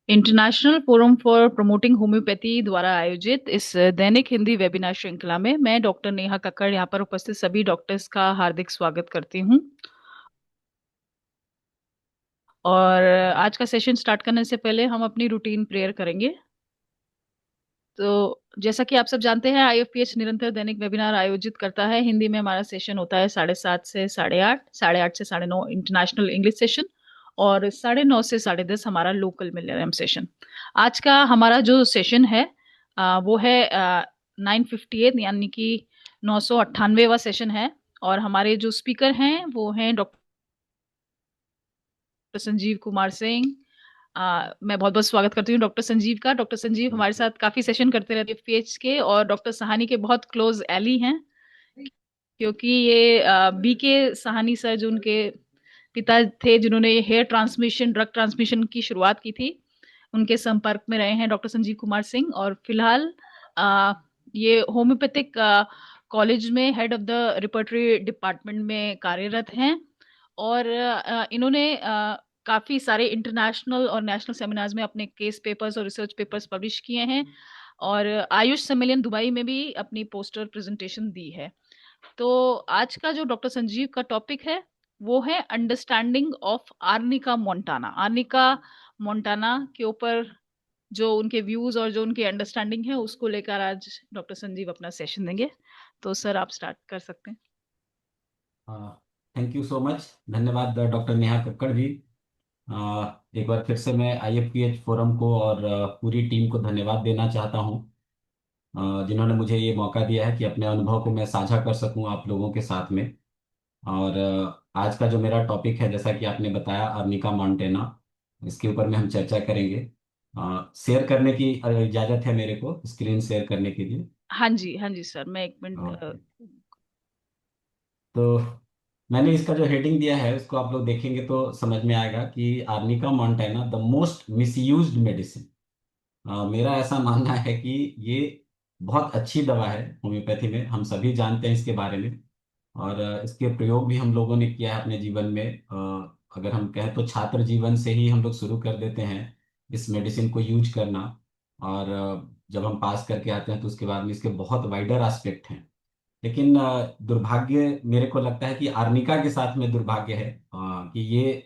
International forum for promoting homeopathy द्वारा आयोजित इस दैनिक हिंदी वेबिनार श्रृंखला में मैं डॉक्टर नेहा कक्कड़ यहाँ पर उपस्थित सभी डॉक्टर्स का हार्दिक स्वागत करती हूँ। और आज का सेशन स्टार्ट करने से पहले हम अपनी रूटीन प्रेयर करेंगे। तो जैसा कि आप सब जानते हैं, आईएफपीएच निरंतर दैनिक वेबिनार आयोजित करता है। हिंदी में हमारा सेशन होता है 7:30 से 8:30, 8:30 से 9:30 इंटरनेशनल इंग्लिश सेशन, और 9:30 से 10:30 हमारा लोकल मिलेनियम सेशन। आज का हमारा जो सेशन है वो है 958, यानी कि 998वां सेशन है। और हमारे जो स्पीकर हैं वो हैं डॉक्टर संजीव कुमार सिंह। मैं बहुत बहुत स्वागत करती हूँ डॉक्टर संजीव का। डॉक्टर संजीव हमारे साथ काफी सेशन करते रहते हैं पीएच के, और डॉक्टर सहानी के बहुत क्लोज एली हैं, क्योंकि ये बीके सहानी सर जो उनके पिता थे, जिन्होंने ये हेयर ट्रांसमिशन ड्रग ट्रांसमिशन की शुरुआत की थी, उनके संपर्क में रहे हैं डॉक्टर संजीव कुमार सिंह। और फिलहाल ये होम्योपैथिक कॉलेज में head of the repertory department में कार्यरत हैं। और इन्होंने काफी सारे इंटरनेशनल और नेशनल सेमिनार्स में अपने केस पेपर्स और रिसर्च पेपर्स पब्लिश किए हैं, और आयुष सम्मेलन दुबई में भी अपनी पोस्टर प्रेजेंटेशन दी है। तो आज का जो डॉक्टर संजीव का टॉपिक है वो है understanding of arnica Montana. Arnica Montana के ऊपर जो उनके व्यूज और जो उनकी अंडरस्टैंडिंग है उसको लेकर आज डॉक्टर संजीव अपना सेशन देंगे। तो सर, आप स्टार्ट कर सकते हैं। Thank you so much. धन्यवाद डॉक्टर नेहा कक्कड़ जी। एक बार फिर से मैं आईएफपीएच फोरम को और पूरी टीम को धन्यवाद देना चाहता हूं, जिन्होंने मुझे ये मौका दिया है कि अपने अनुभव को मैं साझा कर सकूं आप लोगों के साथ में। और आज का जो मेरा टॉपिक है, जैसा कि आपने बताया, अर्निका मोंटेना, इसके ऊपर में हम चर्चा करेंगे। शेयर करने की इजाज़त है मेरे को, स्क्रीन शेयर करने के लिए? हाँ जी, हाँ जी सर, मैं एक मिनट। ओके। तो मैंने इसका जो हेडिंग दिया है उसको आप लोग देखेंगे तो समझ में आएगा कि arnica montana the most misused medicine. मेरा ऐसा मानना है कि ये बहुत अच्छी दवा है होम्योपैथी में, हम सभी जानते हैं इसके बारे में। और इसके प्रयोग भी हम लोगों ने किया है अपने जीवन में। अगर हम कहें तो छात्र जीवन से ही हम लोग शुरू कर देते हैं इस मेडिसिन को यूज करना। और जब हम पास करके आते हैं तो उसके बाद में इसके बहुत वाइडर एस्पेक्ट हैं। लेकिन दुर्भाग्य मेरे को लगता है कि आर्निका के साथ में दुर्भाग्य है कि ये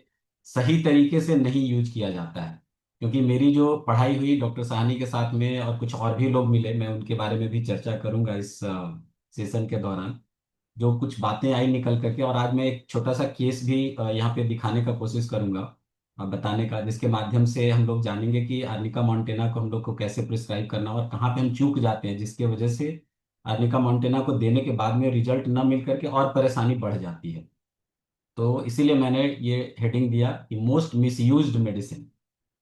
सही तरीके से नहीं यूज किया जाता है। क्योंकि मेरी जो पढ़ाई हुई डॉक्टर साहनी के साथ में और कुछ और भी लोग मिले, मैं उनके बारे में भी चर्चा करूंगा इस सेशन के दौरान। जो कुछ बातें आई निकल करके, और आज मैं एक छोटा सा केस भी यहाँ पे दिखाने का कोशिश करूंगा, बताने का, जिसके माध्यम से हम लोग जानेंगे कि आर्निका मोंटेना को हम लोग को कैसे प्रिस्क्राइब करना और कहाँ पे हम चूक जाते हैं, जिसके वजह से आर्निका मोंटेना को देने के बाद में रिजल्ट न मिल करके और परेशानी बढ़ जाती है। तो इसीलिए मैंने ये हेडिंग दिया कि मोस्ट मिसयूज्ड मेडिसिन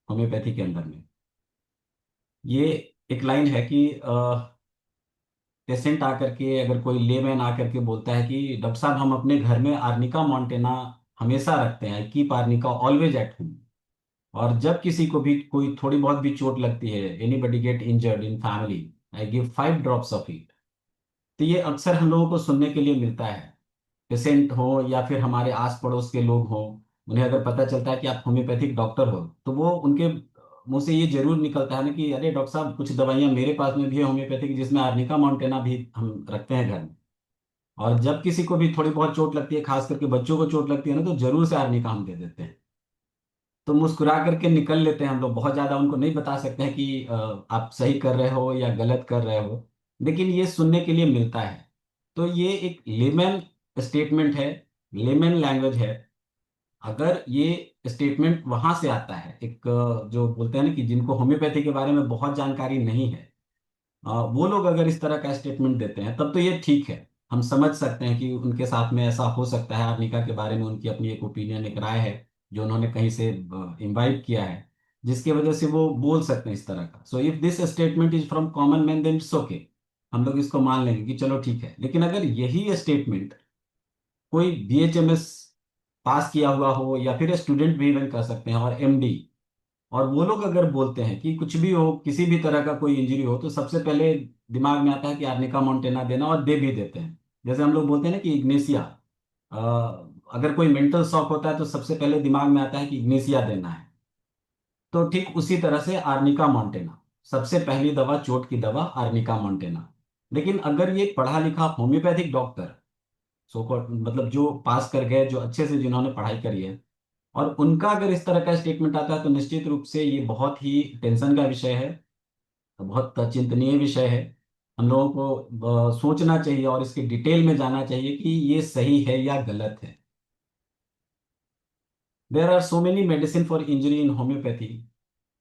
होम्योपैथी के अंदर में। ये एक लाइन है कि पेशेंट आकर के, अगर कोई लेमैन आकर के बोलता है कि डॉक्टर साहब हम अपने घर में आर्निका मोंटेना हमेशा रखते हैं, keep arnica always at home, और जब किसी को भी कोई थोड़ी बहुत भी चोट लगती है, anybody get injured in family, I give 5 drops of it. तो ये अक्सर हम लोगों को सुनने के लिए मिलता है। पेशेंट हो या फिर हमारे आस पड़ोस के लोग हों, उन्हें अगर पता चलता है कि आप होम्योपैथिक डॉक्टर हो, तो वो उनके मुंह से ये जरूर निकलता है ना कि अरे डॉक्टर साहब, कुछ दवाइयां मेरे पास में भी है होम्योपैथिक, जिसमें आर्निका मोंटेना भी हम रखते हैं घर में। और जब किसी को भी थोड़ी बहुत चोट लगती है, खास करके बच्चों को चोट लगती है ना, तो जरूर से आर्निका हम दे देते हैं। तो मुस्कुरा करके निकल लेते हैं हम लोग, बहुत ज्यादा उनको नहीं बता सकते हैं कि आप सही कर रहे हो या गलत कर रहे हो, लेकिन ये सुनने के लिए मिलता है। तो ये एक लेमन स्टेटमेंट है, लेमन लैंग्वेज है। अगर ये स्टेटमेंट वहां से आता है, एक जो बोलते हैं ना कि जिनको होम्योपैथी के बारे में बहुत जानकारी नहीं है, वो लोग अगर इस तरह का स्टेटमेंट देते हैं, तब तो ये ठीक है। हम समझ सकते हैं कि उनके साथ में ऐसा हो सकता है, आर्निका के बारे में उनकी अपनी एक ओपिनियन, एक राय है जो उन्होंने कहीं से इम्बाइब किया है, जिसकी वजह से वो बोल सकते हैं इस तरह का। So if this statement is from common man, then it's okay, हम लोग इसको मान लेंगे कि चलो ठीक है। लेकिन अगर यही स्टेटमेंट कोई बीएचएमएस पास किया हुआ हो, या फिर स्टूडेंट भी इवन कर सकते हैं, और एमडी, और वो लोग अगर बोलते हैं कि कुछ भी हो, किसी भी तरह का कोई इंजरी हो, तो सबसे पहले दिमाग में आता है कि आर्निका मोंटेना देना, और दे भी देते हैं। जैसे हम लोग बोलते हैं ना कि इग्नेसिया, अगर कोई मेंटल शॉक होता है तो सबसे पहले दिमाग में आता है कि इग्नेसिया देना है। तो ठीक उसी तरह से आर्निका मॉन्टेना, सबसे पहली दवा, चोट की दवा आर्निका मॉन्टेना। लेकिन अगर ये पढ़ा लिखा होम्योपैथिक डॉक्टर, सो मतलब जो पास कर गए, जो अच्छे से जिन्होंने पढ़ाई करी है, और उनका अगर इस तरह का स्टेटमेंट आता है, तो निश्चित रूप से ये बहुत ही टेंशन का विषय है, बहुत चिंतनीय विषय है। हम लोगों को सोचना चाहिए और इसके डिटेल में जाना चाहिए कि ये सही है या गलत है। There are so many medicine for injury in homoeopathy,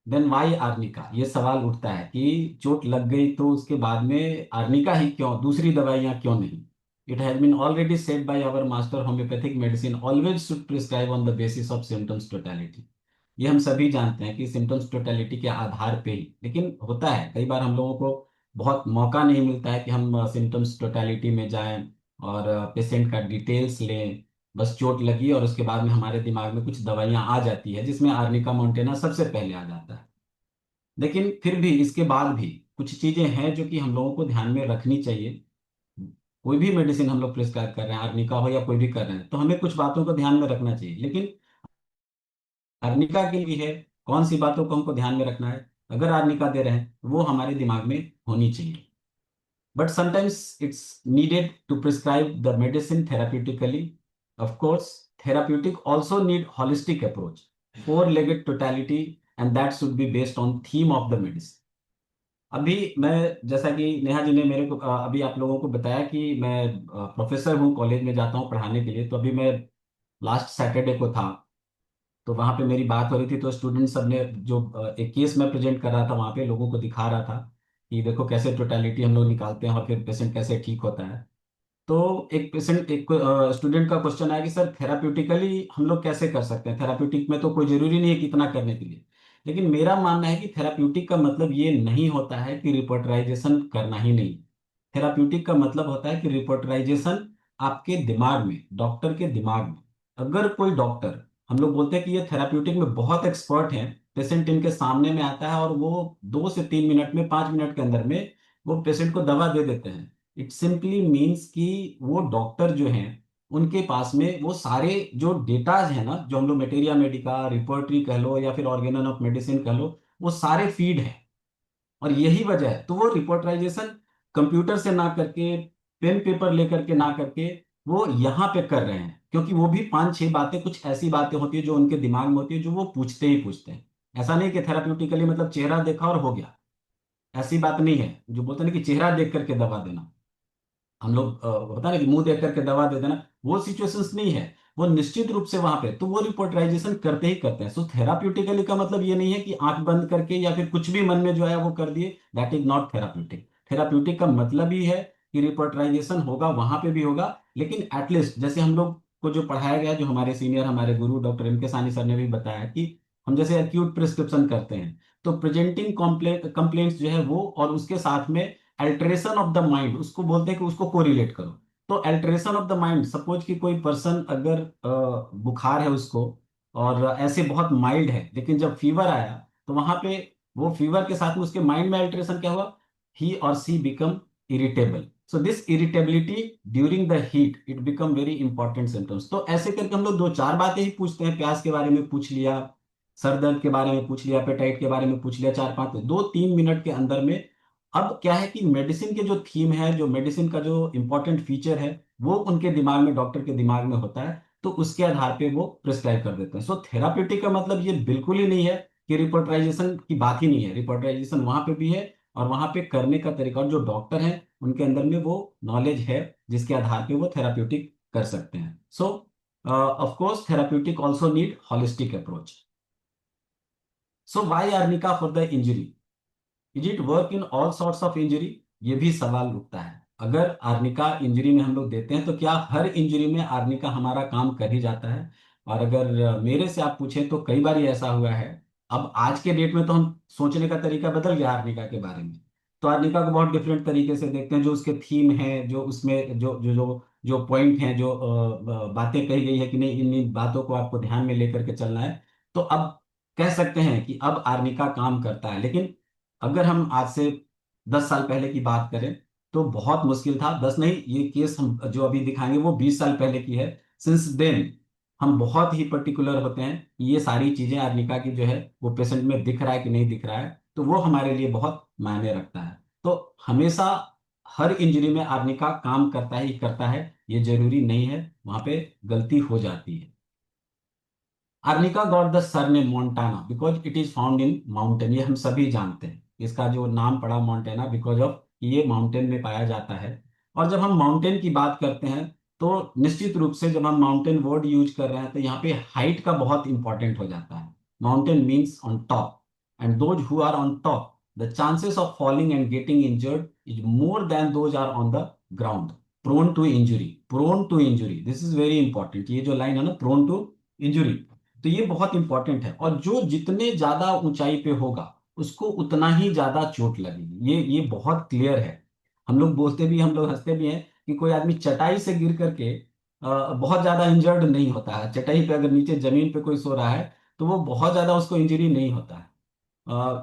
then why arnica. ये सवाल उठता है कि चोट लग गई तो उसके बाद में आर्निका ही क्यों, दूसरी दवाइयां क्यों नहीं? It has been already said by our master, homoeopathic medicine always should prescribe on the basis of symptoms totality. ये हम सभी जानते हैं कि सिम्टम्स टोटलिटी के आधार पे ही, लेकिन होता है कई बार हम लोगों को बहुत मौका नहीं मिलता है कि हम सिम्टम्स टोटलिटी में जाएं और पेशेंट का डिटेल्स लें। बस चोट लगी और उसके बाद में हमारे दिमाग में कुछ दवाइयां आ जाती है, जिसमें आर्निका मोंटेना सबसे पहले आ जाता है। लेकिन फिर भी इसके बाद भी कुछ चीजें हैं जो कि हम लोगों को ध्यान में रखनी चाहिए। कोई भी मेडिसिन हम लोग प्रिस्क्राइब कर रहे हैं, आर्निका हो या कोई भी कर रहे हैं, तो हमें कुछ बातों को ध्यान में रखना चाहिए। लेकिन आर्निका के लिए है, कौन सी बातों को हमको ध्यान में रखना है? अगर आर्निका दे रहे हैं तो वो हमारे दिमाग में होनी चाहिए। But sometimes it's needed to prescribe the medicine therapeutically. Of course, therapeutic also need holistic approach, four-legged totality, and that should be based on theme of the medicine. अभी मैं, जैसा कि नेहा जी ने मेरे को अभी आप लोगों को बताया कि मैं प्रोफेसर हूँ, कॉलेज में जाता हूँ पढ़ाने के लिए। तो अभी मैं लास्ट सैटरडे को था, तो वहां पे मेरी बात हो रही थी, तो स्टूडेंट सब ने जो एक केस मैं प्रेजेंट कर रहा था वहां पे, लोगों को दिखा रहा था कि देखो कैसे टोटालिटी हम लोग निकालते हैं और फिर पेशेंट कैसे ठीक होता है। तो एक स्टूडेंट का क्वेश्चन आया कि सर थेराप्यूटिकली हम लोग कैसे कर सकते हैं? थेराप्यूटिक में तो कोई जरूरी नहीं है कि इतना करने के लिए। लेकिन मेरा मानना है कि थेराप्यूटिक का मतलब ये नहीं होता है कि रिपोर्टराइजेशन करना ही नहीं। थेराप्यूटिक का मतलब होता है कि रिपोर्टराइजेशन आपके दिमाग में, डॉक्टर के दिमाग में। अगर कोई डॉक्टर, हम लोग बोलते हैं कि ये थेराप्यूटिक में बहुत एक्सपर्ट हैं, पेशेंट इनके सामने में आता है और वो 2 से 3 मिनट में, 5 मिनट के अंदर में वो पेशेंट को दवा दे देते हैं। इट सिंपली मीन्स कि वो डॉक्टर जो हैं, उनके पास में वो सारे जो डेटाज है ना, जो हम लोग मटेरिया मेडिका, रिपोर्टरी कह लो या फिर ऑर्गेनल ऑफ मेडिसिन कह लो, वो सारे फीड है। और यही वजह है, तो वो रिपोर्टराइजेशन कंप्यूटर से ना करके, पेन पेपर लेकर के ना करके, वो यहाँ पे कर रहे हैं। क्योंकि वो भी 5-6 बातें, कुछ ऐसी बातें होती है जो उनके दिमाग में होती है, जो वो पूछते ही पूछते हैं। ऐसा नहीं कि थेराप्यूटिकली मतलब चेहरा देखा और हो गया, ऐसी बात नहीं है। जो बोलते हैं ना कि चेहरा देख करके दवा देना, हम लोग होता है ना कि मुंह देख करके दवा दे देना, वो सिचुएशंस नहीं है। वो निश्चित रूप से वहां पे तो वो रिपोर्टराइजेशन करते ही करते हैं। सो थेराप्यूटिकली का मतलब ये नहीं है कि आंख बंद करके या फिर कुछ भी मन में जो है वो कर दिए, that is not therapeutic. Therapeutic का मतलब ही है कि रिपोर्टराइजेशन होगा, वहां पे भी होगा, लेकिन एटलीस्ट जैसे हम लोग को जो पढ़ाया गया, जो हमारे सीनियर, हमारे गुरु डॉक्टर एम के सानी सर ने भी बताया कि हम जैसे एक्यूट प्रिस्क्रिप्शन करते हैं, तो प्रेजेंटिंग कंप्लेंट्स जो है वो, और उसके साथ में अल्टरेशन ऑफ द माइंड, उसको बोलते हैं कि उसको कोरिलेट करो। तो alteration of the mind, suppose कि कोई पर्सन अगर बुखार है उसको, और ऐसे बहुत माइल्ड है, लेकिन जब फीवर आया तो वहां पे वो फीवर के साथ में उसके माइंड में अल्टरेशन क्या हुआ? ही और she become irritable. So this irritability during the heat, it become very important symptoms. तो ऐसे करके हम लोग 2-4 बातें ही पूछते हैं, प्यास के बारे में पूछ लिया, सर दर्द के बारे में पूछ लिया, पेटाइट के बारे में पूछ लिया, 4-5, 2-3 मिनट के अंदर में। अब क्या है कि मेडिसिन के जो थीम है, जो मेडिसिन का जो इंपॉर्टेंट फीचर है, वो उनके दिमाग में, डॉक्टर के दिमाग में होता है, तो उसके आधार पे वो प्रिस्क्राइब कर देते हैं। सो थेराप्यूटिक का मतलब ये बिल्कुल ही नहीं है कि रिपोर्टराइजेशन की बात ही नहीं है। रिपोर्टराइजेशन वहां पे भी है, और वहां पे करने का तरीका, और जो डॉक्टर हैं उनके अंदर में वो नॉलेज है, जिसके आधार पे वो थेराप्यूटिक कर सकते हैं। So of course therapeutic also need holistic approach. So why arnica for the injury? Is it work in all sorts of injury? ये भी सवाल उठता है। अगर आर्निका इंजरी में हम लोग देते हैं, तो क्या हर इंजरी में आर्निका हमारा काम कर ही जाता है? और अगर मेरे से आप पूछें तो कई बार ये ऐसा हुआ है। अब आज के डेट में तो हम सोचने का तरीका बदल गया आर्निका के बारे में। तो आर्निका को बहुत डिफरेंट तरीके से देखते हैं, जो उसके थीम है, जो उसमें जो जो जो जो पॉइंट हैं, जो बातें कही गई है कि नहीं, इन इन बातों को आपको ध्यान में लेकर के चलना है। तो अब कह सकते हैं कि अब आर्निका काम करता है। लेकिन अगर हम आज से 10 साल पहले की बात करें, तो बहुत मुश्किल था। 10 नहीं, ये केस हम जो अभी दिखाएंगे वो 20 साल पहले की है। सिंस देन हम बहुत ही पर्टिकुलर होते हैं कि ये सारी चीजें आर्निका की जो है वो पेशेंट में दिख रहा है कि नहीं दिख रहा है, तो वो हमारे लिए बहुत मायने रखता है। तो हमेशा हर इंजरी में आर्निका काम करता ही करता है, ये जरूरी नहीं है, वहां पे गलती हो जाती है। Arnica got the surname montana because it is found in mountain, ये हम सभी जानते हैं इसका जो नाम पड़ा मोंटेना, बिकॉज ऑफ ये माउंटेन में पाया जाता है। और जब हम माउंटेन की बात करते हैं तो निश्चित रूप से जब हम माउंटेन वर्ड यूज कर रहे हैं तो यहाँ पे हाइट का बहुत इंपॉर्टेंट हो जाता है। Mountain means on top, and those who are on top the chances of falling and getting injured is more than those are on the ground. Prone to injury, prone to injury, this is very important, ये जो line है ना, prone to injury, तो ये बहुत important है। और जो जितने ज्यादा ऊंचाई पे होगा उसको उतना ही ज्यादा चोट लगेगी, ये बहुत क्लियर है। हम लोग बोलते भी, हम लोग हंसते भी हैं कि कोई आदमी चटाई से गिर करके बहुत ज्यादा इंजर्ड नहीं होता है। चटाई पे अगर नीचे जमीन पे कोई सो रहा है तो वो बहुत ज्यादा उसको इंजरी नहीं होता है।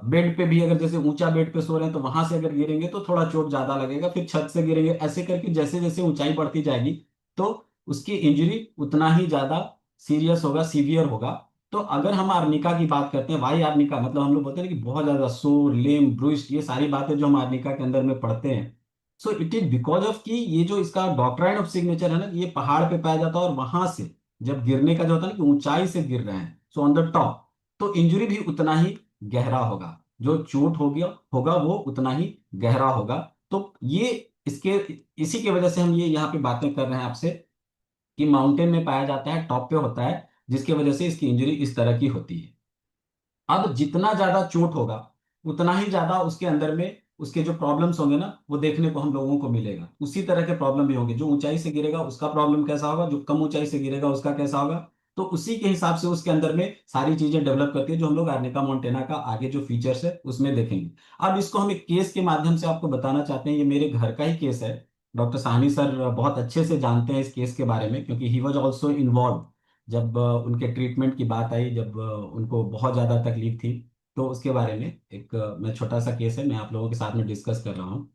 बेड पे भी अगर जैसे ऊंचा बेड पे सो रहे हैं तो वहां से अगर गिरेंगे तो थोड़ा चोट ज्यादा लगेगा, फिर छत से गिरेंगे, ऐसे करके जैसे जैसे ऊंचाई बढ़ती जाएगी तो उसकी इंजरी उतना ही ज्यादा सीरियस होगा, सीवियर होगा। तो अगर हम आर्निका की बात करते हैं, वाई आर्निका मतलब हम लोग बोलते हैं ना कि बहुत ज्यादा सोर, लेम, ब्रूइस्ड, ये सारी बातें जो हम आर्निका के अंदर में पढ़ते हैं, so it is because of कि ये जो इसका डॉक्ट्राइन ऑफ सिग्नेचर है ना, ये पहाड़ पे पाया जाता है और वहां से जब गिरने का जो होता है ना कि ऊंचाई से गिर रहे हैं, सो ऑन द टॉप, तो इंजरी भी उतना ही गहरा होगा, जो चोट हो गया होगा वो उतना ही गहरा होगा। तो ये इसके इसी की वजह से हम ये यहाँ पे बातें कर रहे हैं आपसे कि माउंटेन में पाया जाता है, टॉप पे होता है, जिसकी वजह से इसकी इंजरी इस तरह की होती है। अब जितना ज्यादा चोट होगा उतना ही ज्यादा उसके अंदर में उसके जो प्रॉब्लम्स होंगे ना वो देखने को हम लोगों को मिलेगा। उसी तरह के प्रॉब्लम भी होंगे, जो ऊंचाई से गिरेगा उसका प्रॉब्लम कैसा होगा, जो कम ऊंचाई से गिरेगा उसका कैसा होगा। तो उसी के हिसाब से उसके अंदर में सारी चीजें डेवलप करती है, जो हम लोग आर्निका मोंटेना का आगे जो फीचर्स है उसमें देखेंगे। अब इसको हम एक केस के माध्यम से आपको बताना चाहते हैं, ये मेरे घर का ही केस है। डॉक्टर साहनी सर बहुत अच्छे से जानते हैं इस केस के बारे में, क्योंकि ही वॉज ऑल्सो इन्वॉल्व जब उनके ट्रीटमेंट की बात आई, जब उनको बहुत ज़्यादा तकलीफ थी। तो उसके बारे में एक मैं छोटा सा केस है, मैं आप लोगों के साथ में डिस्कस कर रहा हूँ।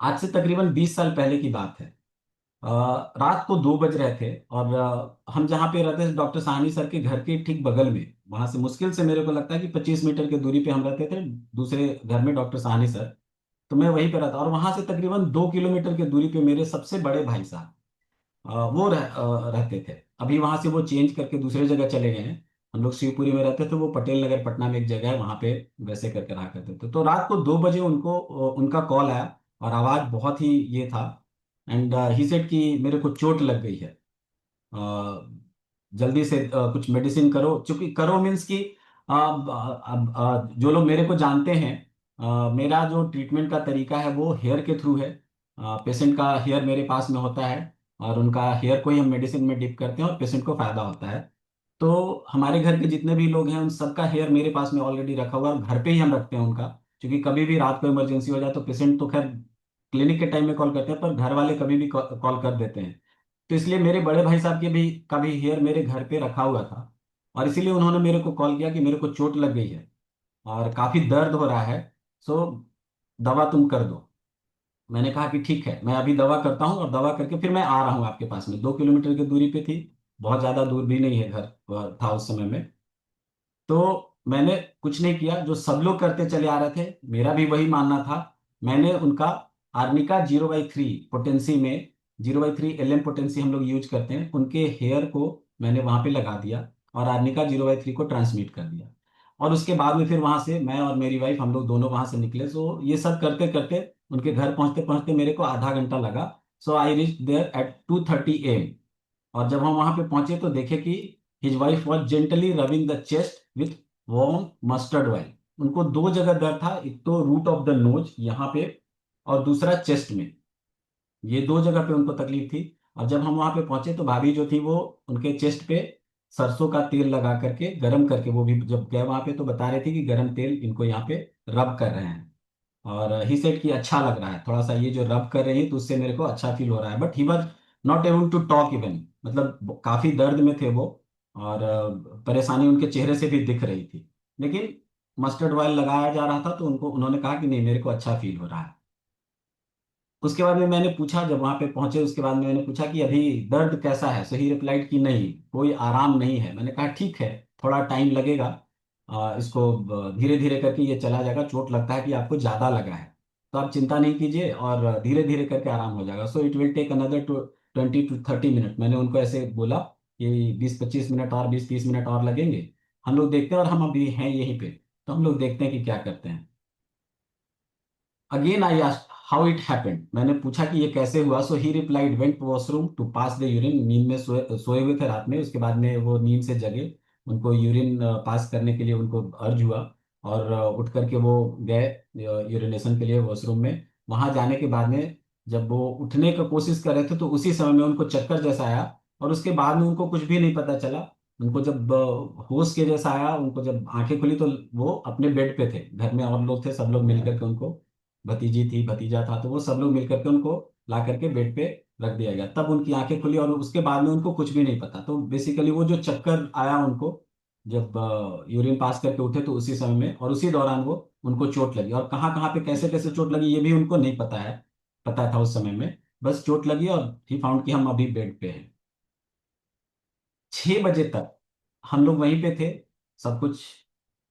आज से तकरीबन 20 साल पहले की बात है। अ, रात को 2 बज रहे थे और हम जहाँ पे रहते थे डॉक्टर साहनी सर के घर के ठीक बगल में, वहां से मुश्किल से मेरे को लगता है कि 25 मीटर की दूरी पे हम रहते थे, दूसरे घर में डॉक्टर साहनी सर। तो मैं वहीं पे रहता और वहां से तकरीबन 2 किलोमीटर की दूरी पे मेरे सबसे बड़े भाई साहब रहते थे। अभी वहां से वो चेंज करके दूसरे जगह चले गए हैं। हम लोग शिवपुरी में रहते थे, वो पटेल नगर पटना में एक जगह है, वहां पे वैसे करके रहा करते थे। तो रात को 2 बजे उनको उनका कॉल आया और आवाज बहुत ही ये था, एंड ही सेड कि मेरे को चोट लग गई है, जल्दी से कुछ मेडिसिन करो। चूंकि करो मीन्स कि जो लोग मेरे को जानते हैं, मेरा जो ट्रीटमेंट का तरीका है वो हेयर के थ्रू है। पेशेंट का हेयर मेरे पास में होता है और उनका हेयर को ही हम मेडिसिन में डिप करते हैं और पेशेंट को फायदा होता है। तो हमारे घर के जितने भी लोग हैं उन सबका हेयर मेरे पास में ऑलरेडी रखा हुआ है और घर पे ही हम रखते हैं उनका। क्योंकि कभी भी रात को इमरजेंसी हो जाए तो पेशेंट तो खैर क्लिनिक के टाइम में कॉल करते हैं, पर घर वाले कभी भी कॉल कर देते हैं। तो इसलिए मेरे बड़े भाई साहब के भी का भी हेयर मेरे घर पे रखा हुआ था, और इसीलिए उन्होंने मेरे को कॉल किया कि मेरे को चोट लग गई है और काफी दर्द हो रहा है, सो दवा तुम कर दो। मैंने कहा कि ठीक है, मैं अभी दवा करता हूँ और दवा करके फिर मैं आ रहा हूँ आपके पास में। 2 किलोमीटर की दूरी पे थी, बहुत ज्यादा दूर भी नहीं है घर था उस समय में। तो मैंने कुछ नहीं किया, जो सब लोग करते चले आ रहे थे, मेरा भी वही मानना था। मैंने उनका आर्निका 0/3 पोटेंसी में, 0/3 LM पोटेंसी हम लोग यूज करते हैं, उनके हेयर को मैंने वहां पे लगा दिया और आर्निका 0/3 को ट्रांसमिट कर दिया। और उसके बाद में फिर वहां से मैं और मेरी वाइफ हम लोग दोनों वहां से निकले। सो ये सब करते करते उनके घर पहुंचते पहुंचते मेरे को आधा घंटा लगा। So I reach there at 2:30 AM। और जब हम वहां पे पहुंचे तो देखे कि his wife was gently rubbing the chest with warm mustard oil. उनको दो जगह दर्द था, एक तो रूट ऑफ द नोज यहाँ पे और दूसरा चेस्ट में, ये दो जगह पे उनको तकलीफ थी। और जब हम वहां पे पहुंचे तो भाभी जो थी वो उनके चेस्ट पे सरसों का तेल लगा करके गरम करके, वो भी जब गए वहां पे तो बता रहे थे कि गरम तेल इनको यहाँ पे रब कर रहे हैं। और ही सेड कि अच्छा लग रहा है थोड़ा सा ये जो रब कर रही है तो उससे मेरे को अच्छा फील हो रहा है, but he was not able to talk even, मतलब काफी दर्द में थे वो। और परेशानी उनके चेहरे से भी दिख रही थी। लेकिन मस्टर्ड ऑयल लगाया जा रहा था तो उनको उन्होंने कहा कि नहीं मेरे को अच्छा फील हो रहा है। उसके बाद में मैंने पूछा, जब वहां पे पहुंचे उसके बाद में मैंने पूछा कि अभी दर्द कैसा है। सो ही रिप्लाइड कि नहीं, कोई आराम नहीं है। मैंने कहा ठीक है, थोड़ा टाइम लगेगा, इसको धीरे धीरे करके ये चला जाएगा। चोट लगता है कि आपको ज्यादा लगा है, तो आप चिंता नहीं कीजिए और धीरे धीरे करके आराम हो जाएगा। So it will take another 20 to 30 minute. मैंने उनको ऐसे बोला कि 20-25 मिनट और 20-30 मिनट और लगेंगे, हम लोग देखते हैं, और हम अभी हैं यहीं पे, तो हम लोग देखते हैं कि क्या करते हैं। Again I asked how it happened. मैंने पूछा कि ये कैसे हुआ। So he replied went to washroom to pass the urine. नींद में सोए हुए थे रात में, उसके बाद में वो नींद से जगे, उनको यूरिन पास करने के लिए उनको अर्ज हुआ, और उठ करके वो गए यूरिनेशन के लिए वॉशरूम में। वहां जाने के बाद में जब वो उठने का कोशिश कर रहे थे, तो उसी समय में उनको चक्कर जैसा आया, और उसके बाद में उनको कुछ भी नहीं पता चला। उनको जब होश के जैसा आया, उनको जब आंखें खुली, तो वो अपने बेड पे थे। घर में और लोग थे, सब लोग मिलकर के उनको, भतीजी थी, भतीजा था, तो वो सब लोग मिलकर के उनको ला करके बेड पे रख दिया गया। तब उनकी आंखें खुली, और उसके बाद में उनको कुछ भी नहीं पता। तो बेसिकली वो जो चक्कर आया उनको, जब यूरिन पास करके उठे, तो उसी समय में और उसी दौरान वो उनको चोट लगी। और कहाँ कहाँ पे कैसे कैसे चोट लगी ये भी उनको नहीं पता है, पता था उस समय में। बस चोट लगी, और ही फाउंड कि हम अभी बेड पे हैं। 6 बजे तक हम लोग वहीं पे थे, सब कुछ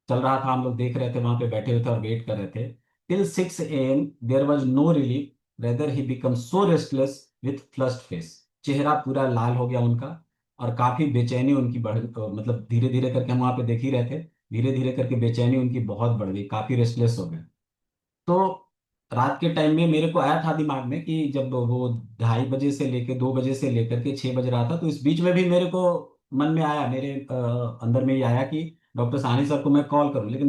चल रहा था, हम लोग देख रहे थे, वहां पे बैठे हुए थे और वेट कर रहे थे। Till 6 AM there was no relief, rather he become so restless with flushed face. चेहरा पूरा लाल हो गया उनका, और काफी बेचैनी उनकी मतलब धीरे धीरे करके हम वहां पे देख ही रहे थे, धीरे धीरे करके बेचैनी उनकी बहुत बढ़ गई, काफी रेस्टलेस हो गए। तो रात के टाइम में मेरे को आया था दिमाग में कि जब वो 2:30 बजे से लेकर 2 बजे से लेकर के 6 बज रहा था, तो इस बीच में भी मेरे को मन में आया, मेरे अंदर में ये आया कि डॉक्टर साहनी सर को मैं कॉल करूं। लेकिन